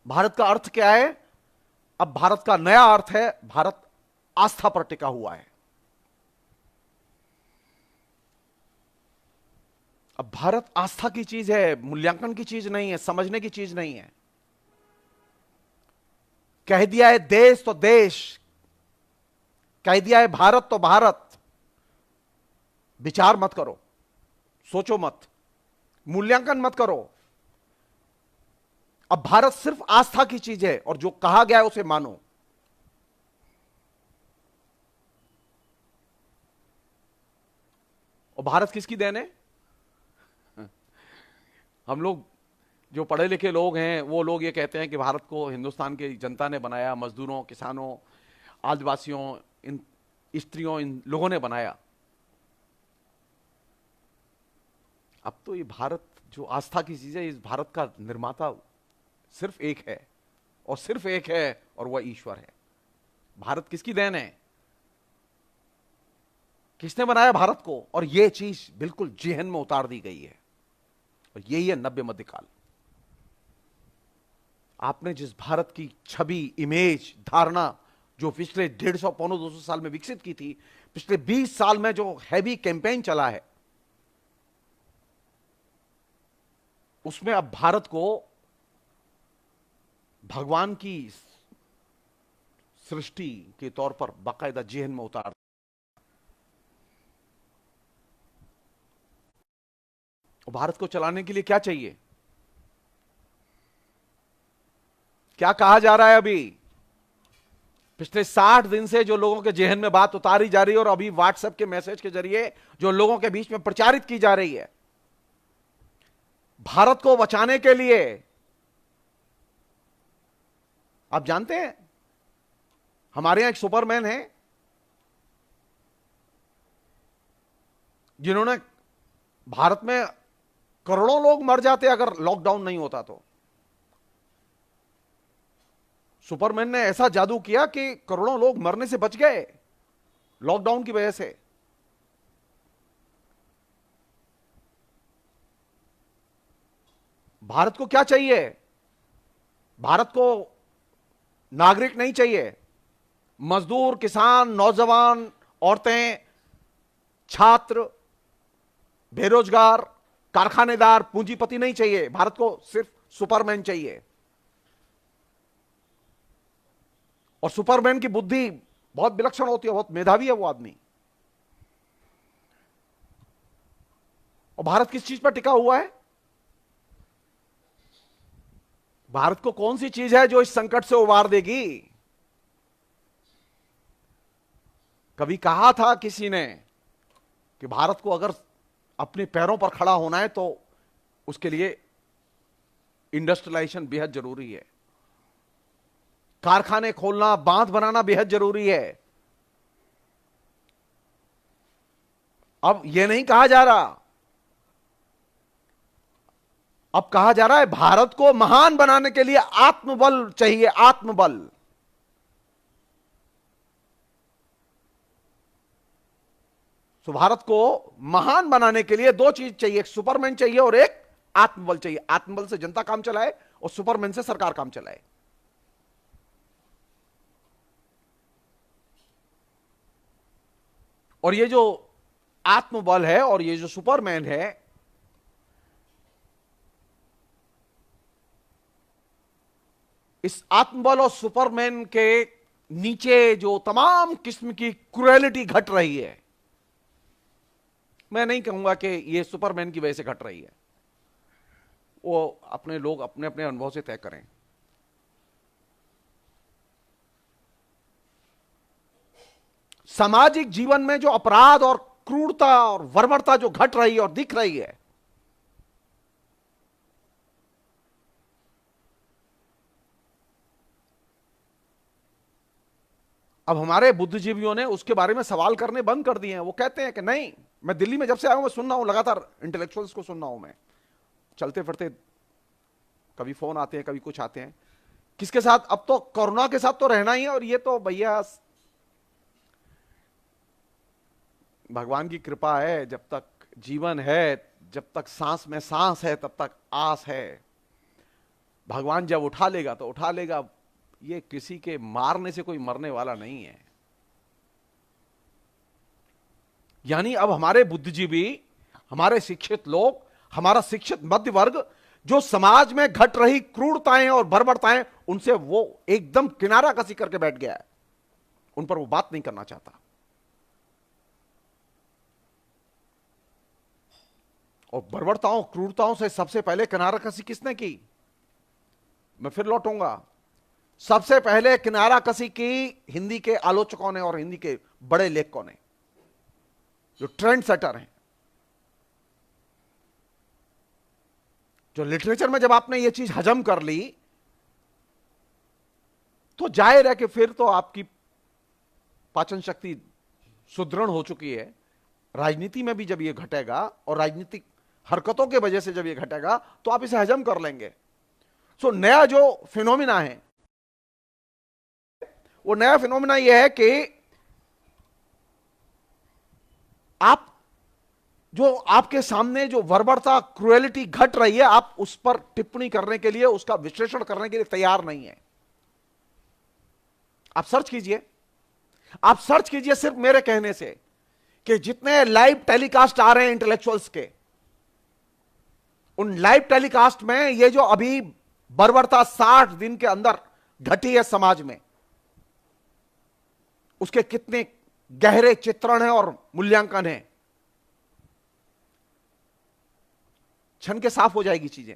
भारत का अर्थ क्या है। अब भारत का नया अर्थ है, भारत आस्था पर टिका हुआ है। अब भारत आस्था की चीज है, मूल्यांकन की चीज नहीं है, समझने की चीज नहीं है। कह दिया है देश तो देश, कह दिया है भारत तो भारत। विचार मत करो, सोचो मत, मूल्यांकन मत करो। अब भारत सिर्फ आस्था की चीज है, और जो कहा गया है उसे मानो। और भारत किसकी देन है? हम लोग जो पढ़े लिखे लोग हैं, वो लोग ये कहते हैं कि भारत को हिंदुस्तान की जनता ने बनाया, मजदूरों, किसानों, आदिवासियों, इन स्त्रियों, इन लोगों ने बनाया। अब तो ये भारत जो आस्था की चीज है, इस भारत का निर्माता सिर्फ एक है, और सिर्फ एक है, और वह ईश्वर है। भारत किसकी देन है? किसने बनाया भारत को? और यह चीज बिल्कुल जेहन में उतार दी गई है, और यही है नव्य मध्यकाल। आपने जिस भारत की छवि, इमेज, धारणा जो पिछले 150 पौने 200 साल में विकसित की थी, पिछले 20 साल में जो हैवी कैंपेन चला है, उसमें अब भारत को भगवान की सृष्टि के तौर पर बाकायदा जेहन में उतार। भारत को चलाने के लिए क्या चाहिए? क्या कहा जा रहा है अभी? पिछले 60 दिन से जो लोगों के जेहन में बात उतारी जा रही है और अभी व्हाट्सएप के मैसेज के जरिए जो लोगों के बीच में प्रचारित की जा रही है, भारत को बचाने के लिए, आप जानते हैं हमारे यहां एक सुपरमैन है जिन्होंने, भारत में करोड़ों लोग मर जाते अगर लॉकडाउन नहीं होता तो। सुपरमैन ने ऐसा जादू किया कि करोड़ों लोग मरने से बच गए लॉकडाउन की वजह से। भारत को क्या चाहिए? भारत को नागरिक नहीं चाहिए, मजदूर, किसान, नौजवान, औरतें, छात्र, बेरोजगार, कारखानेदार, पूंजीपति नहीं चाहिए। भारत को सिर्फ सुपरमैन चाहिए। और सुपरमैन की बुद्धि बहुत विलक्षण होती है, बहुत मेधावी है वो आदमी। और भारत किस चीज पर टिका हुआ है? भारत को कौन सी चीज है जो इस संकट से उबार देगी? कभी कहा था किसी ने कि भारत को अगर अपने पैरों पर खड़ा होना है तो उसके लिए इंडस्ट्रियलाइजेशन बेहद जरूरी है, कारखाने खोलना, बांध बनाना बेहद जरूरी है। अब यह नहीं कहा जा रहा, अब कहा जा रहा है भारत को महान बनाने के लिए आत्मबल चाहिए, आत्मबल। तो भारत को महान बनाने के लिए दो चीज चाहिए, एक सुपरमैन चाहिए और एक आत्मबल चाहिए। आत्मबल से जनता काम चलाए और सुपरमैन से सरकार काम चलाए। और ये जो आत्मबल है और ये जो सुपरमैन है, इस आत्मबल और सुपरमैन के नीचे जो तमाम किस्म की क्रूएलिटी घट रही है, मैं नहीं कहूंगा कि ये सुपरमैन की वजह से घट रही है, वो अपने लोग अपने अपने अनुभव से तय करें। सामाजिक जीवन में जो अपराध और क्रूरता और बर्बरता जो घट रही है और दिख रही है, अब हमारे बुद्धिजीवियों ने उसके बारे में सवाल करने बंद कर दिए हैं। वो कहते हैं कि नहीं, मैं दिल्ली में जब से आया हूं मैं सुन रहा हूं, लगातार इंटेलेक्चुअल्स को सुन रहा हूं मैं, चलते फिरते कभी फोन आते हैं, कभी कुछ आते हैं। किसके साथ? अब तो कोरोना के साथ तो रहना ही है। और ये तो भैया भगवान की कृपा है, जब तक जीवन है, जब तक सांस में सांस है, तब तक आस है। भगवान जब उठा लेगा तो उठा लेगा। ये किसी के मारने से कोई मरने वाला नहीं है। यानी अब हमारे बुद्धिजीवी, हमारे शिक्षित लोग, हमारा शिक्षित मध्य वर्ग जो समाज में घट रही क्रूरताएं और बर्बरताएं, उनसे वो एकदम किनारा कसी करके बैठ गया है। उन पर वो बात नहीं करना चाहता। और बर्बरताओं, क्रूरताओं से सबसे पहले किनारा कसी किसने की? मैं फिर लौटूंगा, सबसे पहले किनारा कसी की हिंदी के आलोचकों ने और हिंदी के बड़े लेखकों ने, जो ट्रेंड सेटर हैं। जो लिटरेचर में जब आपने ये चीज हजम कर ली तो जाहिर है कि फिर तो आपकी पाचन शक्ति सुदृढ़ हो चुकी है। राजनीति में भी जब ये घटेगा और राजनीतिक हरकतों के वजह से जब ये घटेगा तो आप इसे हजम कर लेंगे। सो नया जो फिनोमिना है, वो नया फिनोमिना यह है कि आप जो आपके सामने जो बर्बरता, क्रूएलिटी घट रही है, आप उस पर टिप्पणी करने के लिए, उसका विश्लेषण करने के लिए तैयार नहीं है। आप सर्च कीजिए, आप सर्च कीजिए सिर्फ मेरे कहने से कि जितने लाइव टेलीकास्ट आ रहे हैं इंटेलेक्चुअल्स के, उन लाइव टेलीकास्ट में ये जो अभी बर्बरता 60 दिन के अंदर घटी है समाज में, उसके कितने गहरे चित्रण हैं और मूल्यांकन हैं। क्षण के साफ हो जाएगी चीजें।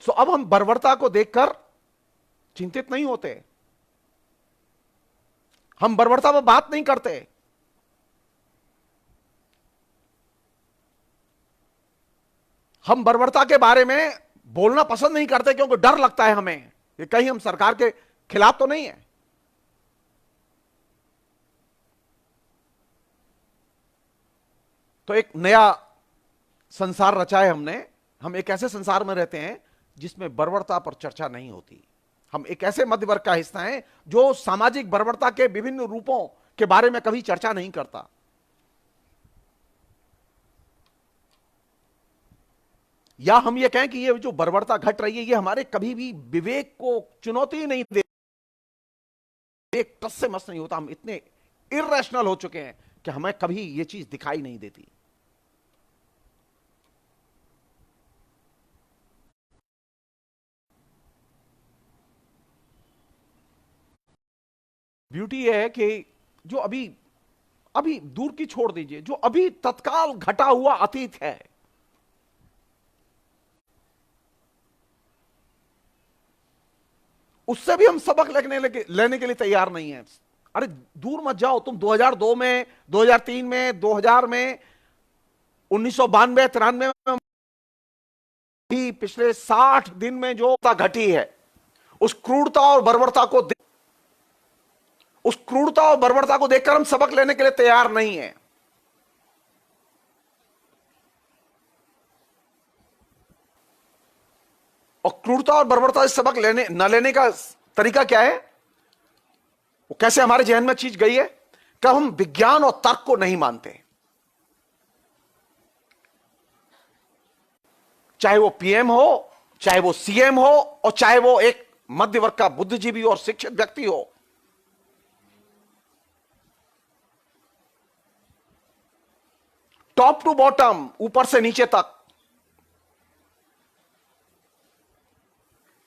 सो अब हम बर्बरता को देखकर चिंतित नहीं होते, हम बर्बरता पर बात नहीं करते। हम बर्बरता के बारे में बोलना पसंद नहीं करते क्योंकि डर लगता है हमें कि कहीं हम सरकार के खिलाफ तो नहीं है। तो एक नया संसार रचा है हमने। हम एक ऐसे संसार में रहते हैं जिसमें बर्बरता पर चर्चा नहीं होती। हम एक ऐसे मध्य वर्ग का हिस्सा हैं जो सामाजिक बर्बरता के विभिन्न रूपों के बारे में कभी चर्चा नहीं करता। या हम ये कहें कि ये जो बर्बरता घट रही है ये हमारे कभी भी विवेक को चुनौती नहीं दे, एक टस से मस नहीं होता। हम इतने इर्रेशनल हो चुके हैं कि हमें कभी ये चीज दिखाई नहीं देती। ब्यूटी यह है कि जो अभी अभी दूर की छोड़ दीजिए, जो अभी तत्काल घटा हुआ अतीत है, उससे भी हम सबक लेने के लिए तैयार नहीं है। अरे दूर मत जाओ, तुम 2002 में, 2003 में, 2000 में, 1992 93 में भी पिछले 60 दिन में जो घटी है, उस क्रूरता और बर्बरता को देखकर हम सबक लेने के लिए तैयार नहीं है। और क्रूरता और बर्बरता से सबक लेने का तरीका क्या है? वो कैसे हमारे जहन में चीज गई है कि हम विज्ञान और तर्क को नहीं मानते। चाहे वो पीएम हो, चाहे वो सीएम हो, और चाहे वो एक मध्य वर्ग का बुद्धिजीवी और शिक्षित व्यक्ति हो। टॉप टू बॉटम, ऊपर से नीचे तक,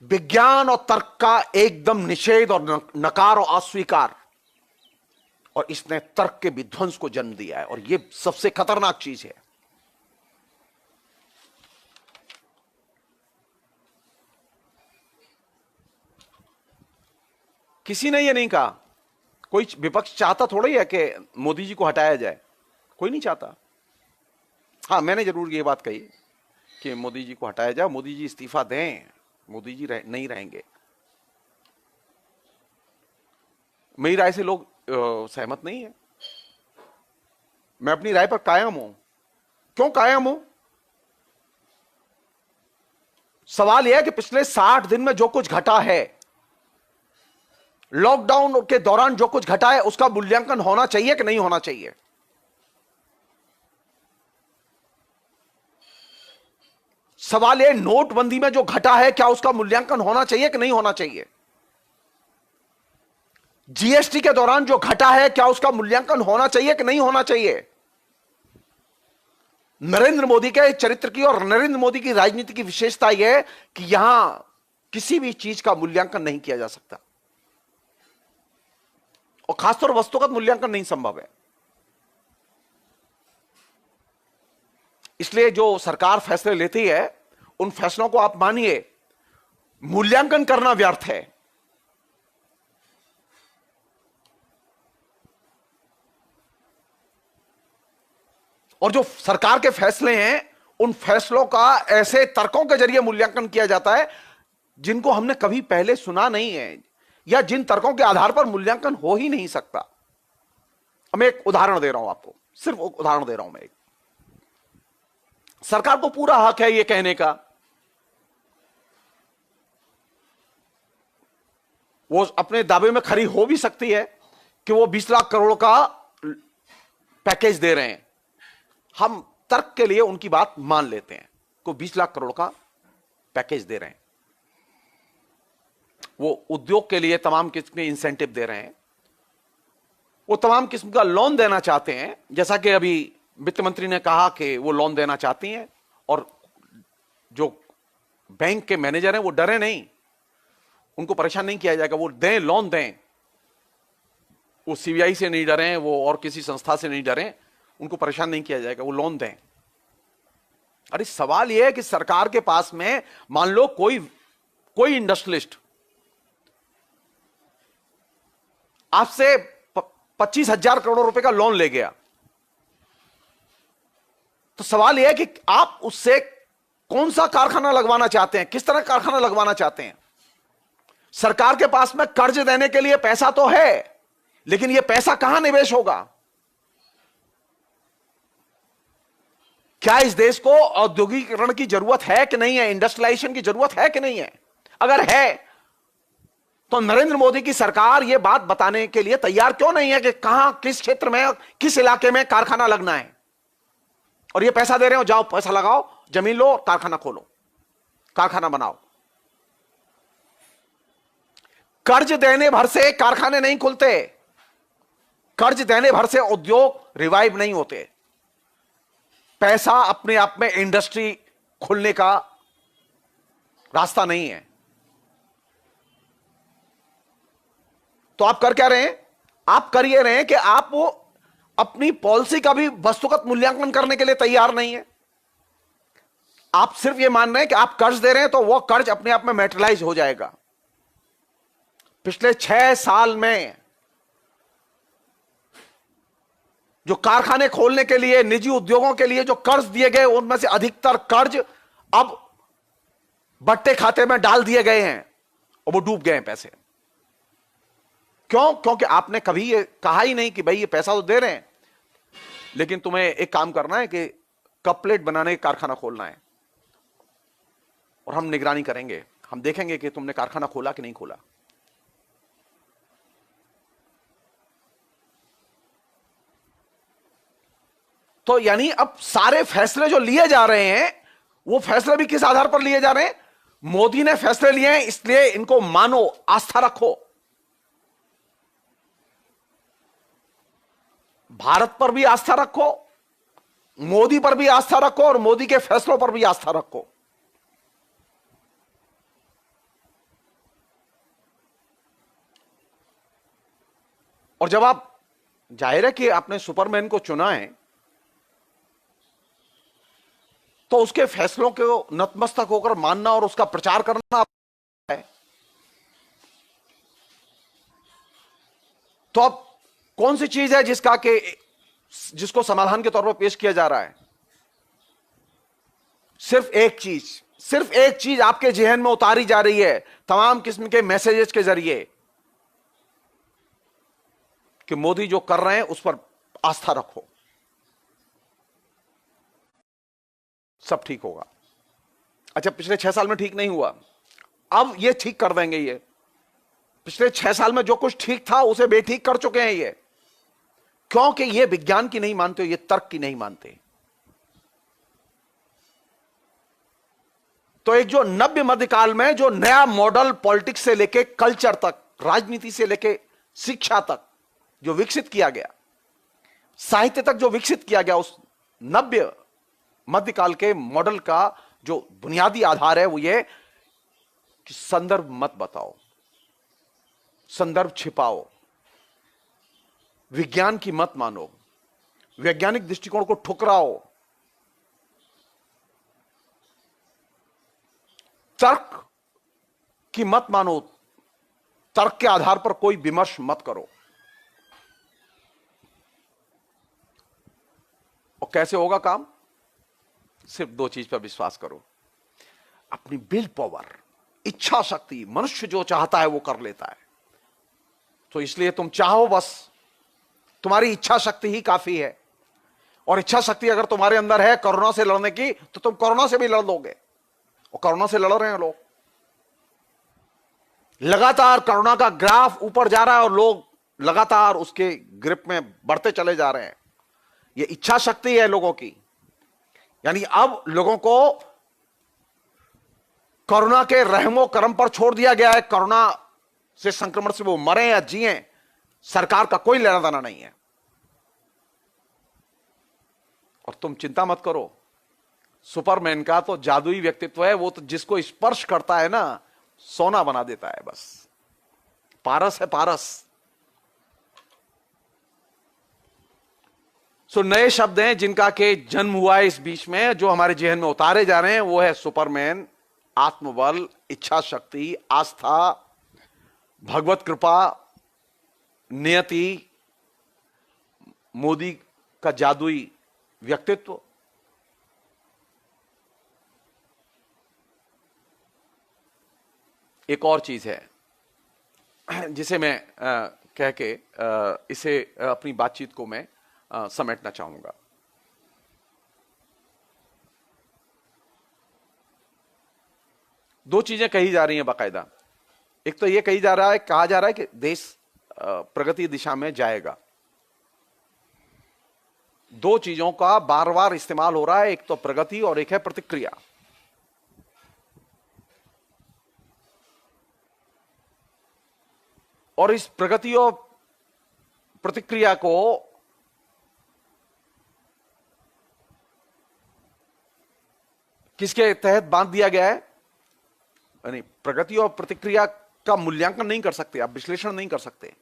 विज्ञान और तर्क का एकदम निषेध और नकार और अस्वीकार। और इसने तर्क के विध्वंस को जन्म दिया है, और यह सबसे खतरनाक चीज है। किसी ने यह नहीं कहा, कोई विपक्ष चाहता थोड़ा ही है कि मोदी जी को हटाया जाए, कोई नहीं चाहता। हाँ, मैंने जरूर ये बात कही कि मोदी जी को हटाया जाए, मोदी जी इस्तीफा दें, मोदी जी नहीं रहेंगे। मेरी राय से लोग सहमत नहीं है। मैं अपनी राय पर कायम हूं। क्यों कायम हूं? सवाल यह है कि पिछले 60 दिन में जो कुछ घटा है, लॉकडाउन के दौरान जो कुछ घटा है, उसका मूल्यांकन होना चाहिए कि नहीं होना चाहिए? सवाल यह, नोटबंदी में जो घटा है, क्या उसका मूल्यांकन होना चाहिए कि नहीं होना चाहिए? जीएसटी के दौरान जो घटा है, क्या उसका मूल्यांकन होना चाहिए कि नहीं होना चाहिए? नरेंद्र मोदी के चरित्र की और नरेंद्र मोदी की राजनीति की विशेषता यह है कि यहां किसी भी चीज का मूल्यांकन नहीं किया जा सकता, और खासतौर वस्तुगत मूल्यांकन नहीं संभव है। इसलिए जो सरकार फैसले लेती है, उन फैसलों को आप मानिए, मूल्यांकन करना व्यर्थ है। और जो सरकार के फैसले हैं, उन फैसलों का ऐसे तर्कों के जरिए मूल्यांकन किया जाता है जिनको हमने कभी पहले सुना नहीं है, या जिन तर्कों के आधार पर मूल्यांकन हो ही नहीं सकता। मैं एक उदाहरण दे रहा हूं आपको, सिर्फ उदाहरण दे रहा हूं मैं एक। सरकार को पूरा हक है यह कहने का, वो अपने दावे में खरी हो भी सकती है कि वो 20 लाख करोड़ का पैकेज दे रहे हैं। हम तर्क के लिए उनकी बात मान लेते हैं को 20 लाख करोड़ का पैकेज दे रहे हैं, वो उद्योग के लिए तमाम किस्म के इंसेंटिव दे रहे हैं, वो तमाम किस्म का लोन देना चाहते हैं, जैसा कि अभी वित्त मंत्री ने कहा कि वो लोन देना चाहती हैं। और जो बैंक के मैनेजर हैं वो डरे नहीं, उनको परेशान नहीं किया जाएगा, वो दें, लोन दें। वो सीबीआई से नहीं डरे, वो और किसी संस्था से नहीं डरे, उनको परेशान नहीं किया जाएगा, वो लोन दें। अरे सवाल यह है कि सरकार के पास में मान लो कोई कोई इंडस्ट्रियलिस्ट आपसे 25,000 करोड़ रुपए का लोन ले गया, तो सवाल यह है कि आप उससे कौन सा कारखाना लगवाना चाहते हैं, किस तरह कारखाना लगवाना चाहते हैं। सरकार के पास में कर्ज देने के लिए पैसा तो है, लेकिन यह पैसा कहां निवेश होगा? क्या इस देश को औद्योगिकीकरण की जरूरत है कि नहीं है, इंडस्ट्रियलाइजेशन की जरूरत है कि नहीं है? अगर है तो नरेंद्र मोदी की सरकार यह बात बताने के लिए तैयार क्यों नहीं है कि कहां, किस क्षेत्र में, किस इलाके में कारखाना लगना है, और ये पैसा दे रहे हो, जाओ पैसा लगाओ, जमीन लो, कारखाना खोलो, कारखाना बनाओ। कर्ज देने भर से कारखाने नहीं खुलते, कर्ज देने भर से उद्योग रिवाइव नहीं होते। पैसा अपने आप में इंडस्ट्री खुलने का रास्ता नहीं है। तो आप कर क्या रहे हैं? आप कर ये रहे हैं कि आप वो अपनी पॉलिसी का भी वस्तुगत मूल्यांकन करने के लिए तैयार नहीं है। आप सिर्फ ये मान रहे हैं कि आप कर्ज दे रहे हैं तो वो कर्ज अपने आप में मैटेरियलाइज हो जाएगा। पिछले 6 साल में जो कारखाने खोलने के लिए, निजी उद्योगों के लिए जो कर्ज दिए गए, उनमें से अधिकतर कर्ज अब बट्टे खाते में डाल दिए गए हैं और वो डूब गए हैं पैसे। क्यों? क्योंकि आपने कभी ये कहा ही नहीं कि भाई ये पैसा तो दे रहे हैं, लेकिन तुम्हें एक काम करना है कि कप प्लेट बनाने का कारखाना खोलना है, और हम निगरानी करेंगे, हम देखेंगे कि तुमने कारखाना खोला कि नहीं खोला। तो यानी अब सारे फैसले जो लिए जा रहे हैं, वो फैसले भी किस आधार पर लिए जा रहे हैं? मोदी ने फैसले लिए हैं, इसलिए इनको मानो, आस्था रखो। भारत पर भी आस्था रखो, मोदी पर भी आस्था रखो, और मोदी के फैसलों पर भी आस्था रखो। और जब आप, जाहिर है कि आपने सुपरमैन को चुना है, तो उसके फैसलों को नतमस्तक होकर मानना और उसका प्रचार करना है। तो अब कौन सी चीज है जिसको समाधान के तौर पर पेश किया जा रहा है? सिर्फ एक चीज आपके जहन में उतारी जा रही है तमाम किस्म के मैसेजेस के जरिए, कि मोदी जो कर रहे हैं उस पर आस्था रखो, सब ठीक होगा। अच्छा, पिछले 6 साल में ठीक नहीं हुआ, अब ये ठीक कर देंगे। ये पिछले 6 साल में जो कुछ ठीक था उसे बेठीक कर चुके हैं ये, क्योंकि ये विज्ञान की नहीं मानते, ये तर्क की नहीं मानते। तो एक जो नव्य मध्यकाल में जो नया मॉडल पॉलिटिक्स से लेके कल्चर तक, राजनीति से लेके शिक्षा तक जो विकसित किया गया, साहित्य तक जो विकसित किया गया, उस नव्य मध्यकाल के मॉडल का जो बुनियादी आधार है वो ये कि संदर्भ मत बताओ, संदर्भ छिपाओ, विज्ञान की मत मानो, वैज्ञानिक दृष्टिकोण को ठुकराओ, तर्क की मत मानो, तर्क के आधार पर कोई विमर्श मत करो। और कैसे होगा काम? सिर्फ 2 चीज पर विश्वास करो, अपनी विल पावर, इच्छा शक्ति। मनुष्य जो चाहता है वो कर लेता है, तो इसलिए तुम चाहो, बस तुम्हारी इच्छा शक्ति ही काफी है। और इच्छा शक्ति अगर तुम्हारे अंदर है कोरोना से लड़ने की, तो तुम कोरोना से भी लड़ लोगे, और कोरोना से लड़ रहे हैं लोग। लगातार कोरोना का ग्राफ ऊपर जा रहा है और लोग लगातार उसके ग्रिप में बढ़ते चले जा रहे हैं। यह इच्छा शक्ति है लोगों की। यानी अब लोगों को कोरोना के रहमो करम पर छोड़ दिया गया है। कोरोना से संक्रमण से वो मरे या जिए, सरकार का कोई लेना देना नहीं है। और तुम चिंता मत करो, सुपरमैन का तो जादुई व्यक्तित्व है, वो तो जिसको स्पर्श करता है ना, सोना बना देता है। बस पारस है, पारस। सो नए शब्द हैं जिनका के जन्म हुआ है इस बीच में, जो हमारे जहन में उतारे जा रहे हैं, वो है सुपरमैन, आत्मबल, इच्छा शक्ति, आस्था, भगवत कृपा, नियति, मोदी का जादुई व्यक्तित्व। एक और चीज है जिसे मैं कह के इसे अपनी बातचीत को मैं समेटना चाहूंगा। दो चीजें कही जा रही हैं बाकायदा। एक तो यह कही जा रहा है, कहा जा रहा है कि देश प्रगति दिशा में जाएगा। दो चीजों का बार बार इस्तेमाल हो रहा है, एक तो प्रगति और एक है प्रतिक्रिया। और इस प्रगति और प्रतिक्रिया को किसके तहत बांध दिया गया है? यानी प्रगति और प्रतिक्रिया का मूल्यांकन नहीं कर सकते आप, विश्लेषण नहीं कर सकते।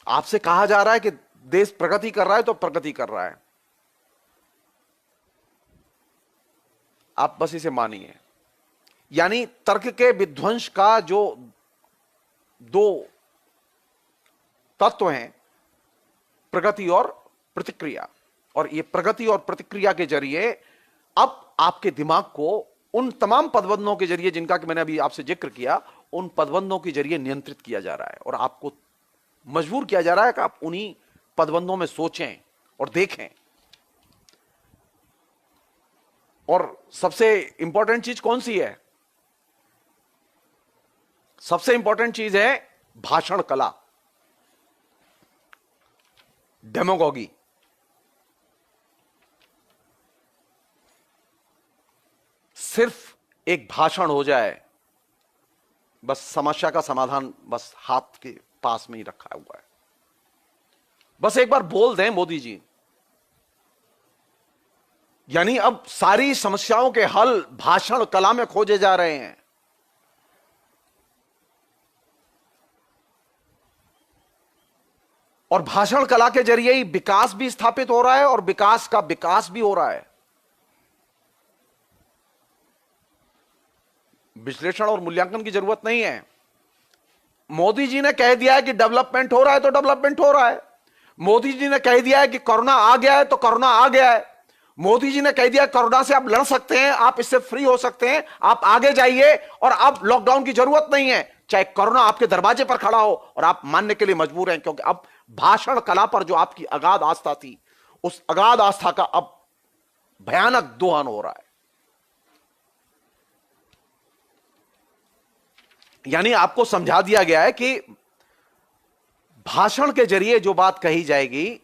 आपसे कहा जा रहा है कि देश प्रगति कर रहा है तो प्रगति कर रहा है, आप बस इसे मानिए। यानी तर्क के विध्वंस का जो दो तत्व हैं, प्रगति और प्रतिक्रिया, और ये प्रगति और प्रतिक्रिया के जरिए अब आपके दिमाग को उन तमाम पदबंधों के जरिए जिनका कि मैंने अभी आपसे जिक्र किया, उन पदबंधों के जरिए नियंत्रित किया जा रहा है और आपको मजबूर किया जा रहा है कि आप उन्हीं पदबंधों में सोचें और देखें। और सबसे इंपॉर्टेंट चीज कौन सी है? सबसे इंपॉर्टेंट चीज है भाषण कला, डेमोगोगी। सिर्फ एक भाषण हो जाए, बस समस्या का समाधान बस हाथ के पास में ही रखा हुआ है। बस एक बार बोल दें मोदी जी, यानी अब सारी समस्याओं के हल भाषण कला में खोजे जा रहे हैं। और भाषण कला के जरिए ही विकास भी स्थापित हो रहा है और विकास का विकास भी हो रहा है। विश्लेषण और मूल्यांकन की जरूरत नहीं है। मोदी जी ने कह दिया है कि डेवलपमेंट हो रहा है तो डेवलपमेंट हो रहा है। मोदी जी ने कह दिया है कि कोरोना आ गया है तो कोरोना आ गया है। मोदी जी ने कह दिया कोरोना से आप लड़ सकते हैं, आप इससे फ्री हो सकते हैं, आप आगे जाइए और अब लॉकडाउन की जरूरत नहीं है, चाहे कोरोना आपके दरवाजे पर खड़ा हो और आप मानने के लिए मजबूर हैं, क्योंकि अब भाषण कला पर जो आपकी अगाध आस्था थी, उस अगाध आस्था का अब भयानक दोहन हो रहा है। यानी आपको समझा दिया गया है कि भाषण के जरिए जो बात कही जाएगी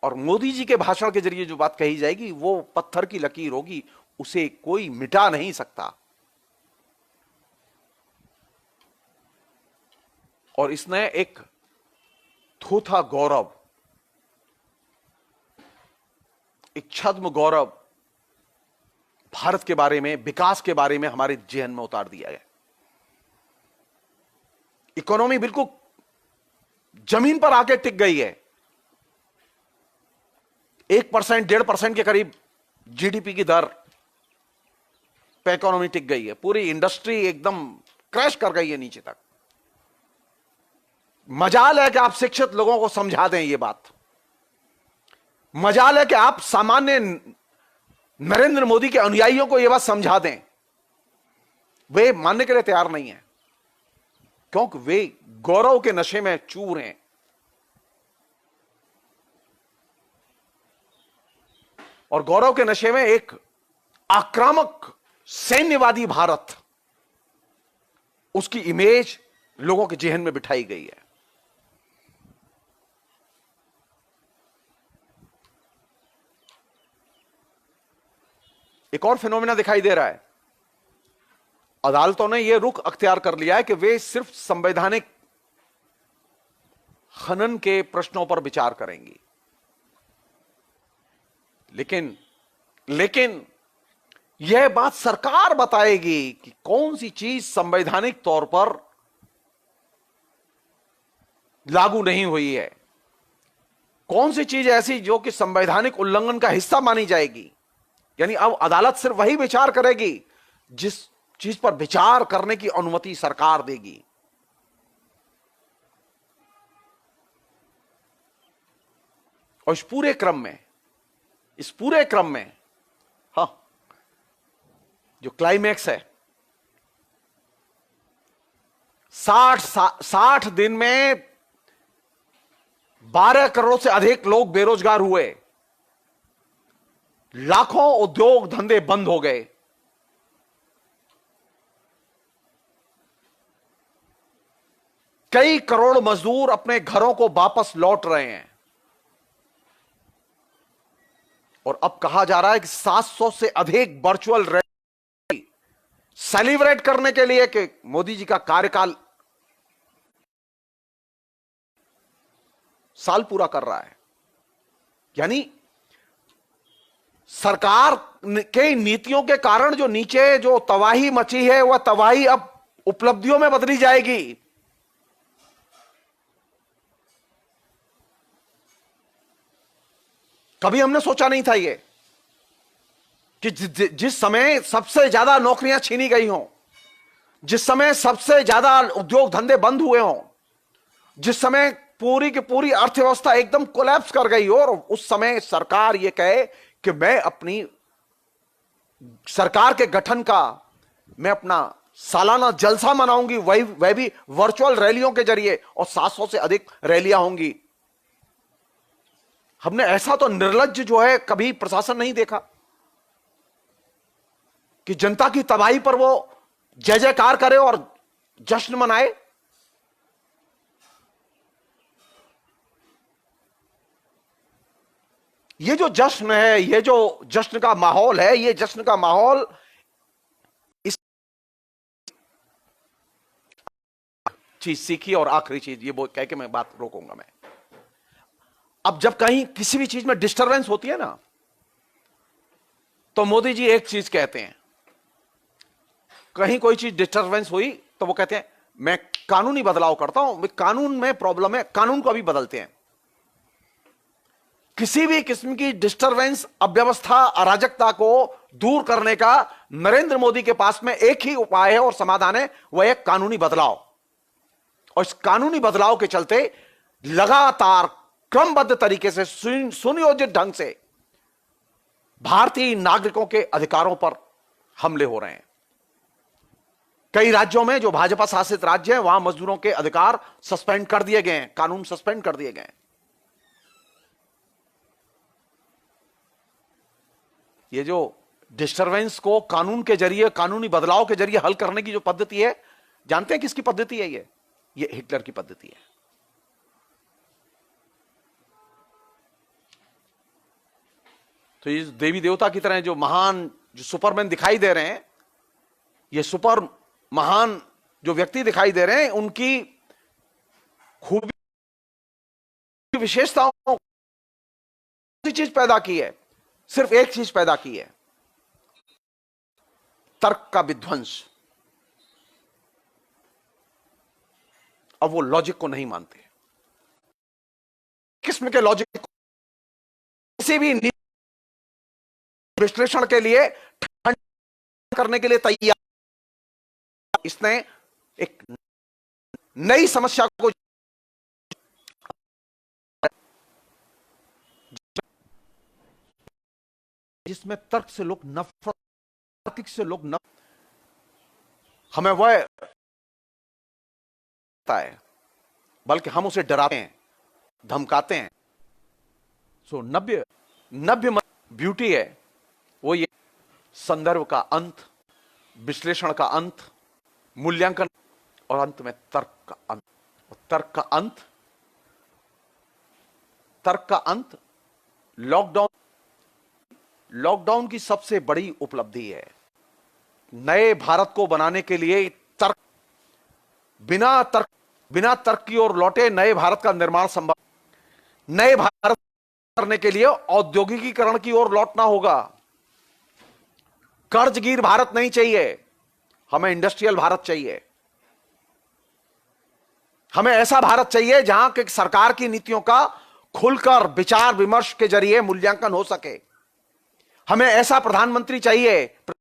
और मोदी जी के भाषण के जरिए जो बात कही जाएगी वो पत्थर की लकीर होगी, उसे कोई मिटा नहीं सकता। और इसने एक थोथा गौरव, एक छद्म गौरव भारत के बारे में, विकास के बारे में हमारे जेहन में उतार दिया है। इकोनॉमी बिल्कुल जमीन पर आके टिक गई है। 1%, 1.5% के करीब जीडीपी की दर पे इकोनॉमी टिक गई है। पूरी इंडस्ट्री एकदम क्रैश कर गई है नीचे तक। मजाल है कि आप शिक्षित लोगों को समझा दें ये बात। मजाल है कि आप सामान्य नरेंद्र मोदी के अनुयायियों को यह बात समझा दें। वे मानने के लिए तैयार नहीं है, क्योंकि वे गौरव के नशे में चूर हैं। और गौरव के नशे में एक आक्रामक सैन्यवादी भारत, उसकी इमेज लोगों के जेहन में बिठाई गई है। एक और फिनोमेना दिखाई दे रहा है। अदालतों ने यह रुख अख्तियार कर लिया है कि वे सिर्फ संवैधानिक खनन के प्रश्नों पर विचार करेंगी। लेकिन यह बात सरकार बताएगी कि कौन सी चीज संवैधानिक तौर पर लागू नहीं हुई है, कौन सी चीज ऐसी जो कि संवैधानिक उल्लंघन का हिस्सा मानी जाएगी? यानी अब अदालत सिर्फ वही विचार करेगी जिस चीज पर विचार करने की अनुमति सरकार देगी। और इस पूरे क्रम में हाँ, जो क्लाइमैक्स है, 60 दिन में 12 करोड़ से अधिक लोग बेरोजगार हुए, लाखों उद्योग धंधे बंद हो गए, कई करोड़ मजदूर अपने घरों को वापस लौट रहे हैं, और अब कहा जा रहा है कि 700 से अधिक वर्चुअल रैली सेलिब्रेट करने के लिए कि मोदी जी का कार्यकाल साल पूरा कर रहा है। यानी सरकार के नीतियों के कारण जो नीचे जो तबाही मची है, वह तबाही अब उपलब्धियों में बदली जाएगी। कभी हमने सोचा नहीं था ये कि जिस समय सबसे ज्यादा नौकरियां छीनी गई हों, जिस समय सबसे ज्यादा उद्योग धंधे बंद हुए हों, जिस समय पूरी की पूरी अर्थव्यवस्था एकदम कोलैप्स कर गई हो, और उस समय सरकार ये कहे कि मैं अपनी सरकार के गठन का मैं अपना सालाना जलसा मनाऊंगी, वह भी वर्चुअल रैलियों के जरिए, और 700 से अधिक रैलियां होंगी। हमने ऐसा तो निर्लज्ज जो है कभी प्रशासन नहीं देखा कि जनता की तबाही पर वो जय जयकार करे और जश्न मनाए। ये जो जश्न है, ये जो जश्न का माहौल है, ये जश्न का माहौल इस चीज सीखी। और आखिरी चीज ये कह के मैं बात रोकूंगा। मैं अब जब कहीं किसी भी चीज में डिस्टरबेंस होती है ना, तो मोदी जी एक चीज कहते हैं, कहीं कोई चीज डिस्टरबेंस हुई तो वो कहते हैं मैं कानूनी बदलाव करता हूं, कानून में प्रॉब्लम है, कानून को अभी बदलते हैं। किसी भी किस्म की डिस्टरबेंस, अव्यवस्था, अराजकता को दूर करने का नरेंद्र मोदी के पास में एक ही उपाय है और समाधान है, वह है कानूनी बदलाव। और इस कानूनी बदलाव के चलते लगातार क्रमबद्ध तरीके से सुनियोजित ढंग से भारतीय नागरिकों के अधिकारों पर हमले हो रहे हैं। कई राज्यों में जो भाजपा शासित राज्य हैं, वहां मजदूरों के अधिकार सस्पेंड कर दिए गए हैं, कानून सस्पेंड कर दिए गए हैं। ये जो डिस्टरबेंस को कानून के जरिए, कानूनी बदलाव के जरिए हल करने की जो पद्धति है, जानते हैं किसकी पद्धति है? ये हिटलर की पद्धति है। तो ये देवी देवता की तरह जो महान, जो सुपरमैन दिखाई दे रहे हैं, ये सुपर महान जो व्यक्ति दिखाई दे रहे हैं, उनकी खूबी, विशेषताओं चीज पैदा की है, सिर्फ एक चीज पैदा की है, तर्क का विध्वंस। अब वो लॉजिक को नहीं मानते, किस्म के लॉजिक को किसी भी विश्लेषण के लिए करने के लिए तैयार। इसने एक नई समस्या को, जिसमें तर्क से लोग नफरत, तार्किक से लोग नफरत, हमें वह है, बल्कि हम उसे डराते हैं, धमकाते हैं। सो नव्य ब्यूटी है वो ये संदर्भ का अंत, विश्लेषण का अंत, मूल्यांकन, और अंत में तर्क का अंत। और तर्क का अंत लॉकडाउन की सबसे बड़ी उपलब्धि है। नए भारत को बनाने के लिए तर्क, बिना तर्क की ओर लौटे नए भारत का निर्माण संभव। नए भारत करने के लिए औद्योगिकीकरण की ओर लौटना होगा। कर्जगीर भारत नहीं चाहिए, हमें इंडस्ट्रियल भारत चाहिए। हमें ऐसा भारत चाहिए जहां के सरकार की नीतियों का खुलकर विचार विमर्श के जरिए मूल्यांकन हो सके। हमें ऐसा प्रधानमंत्री चाहिए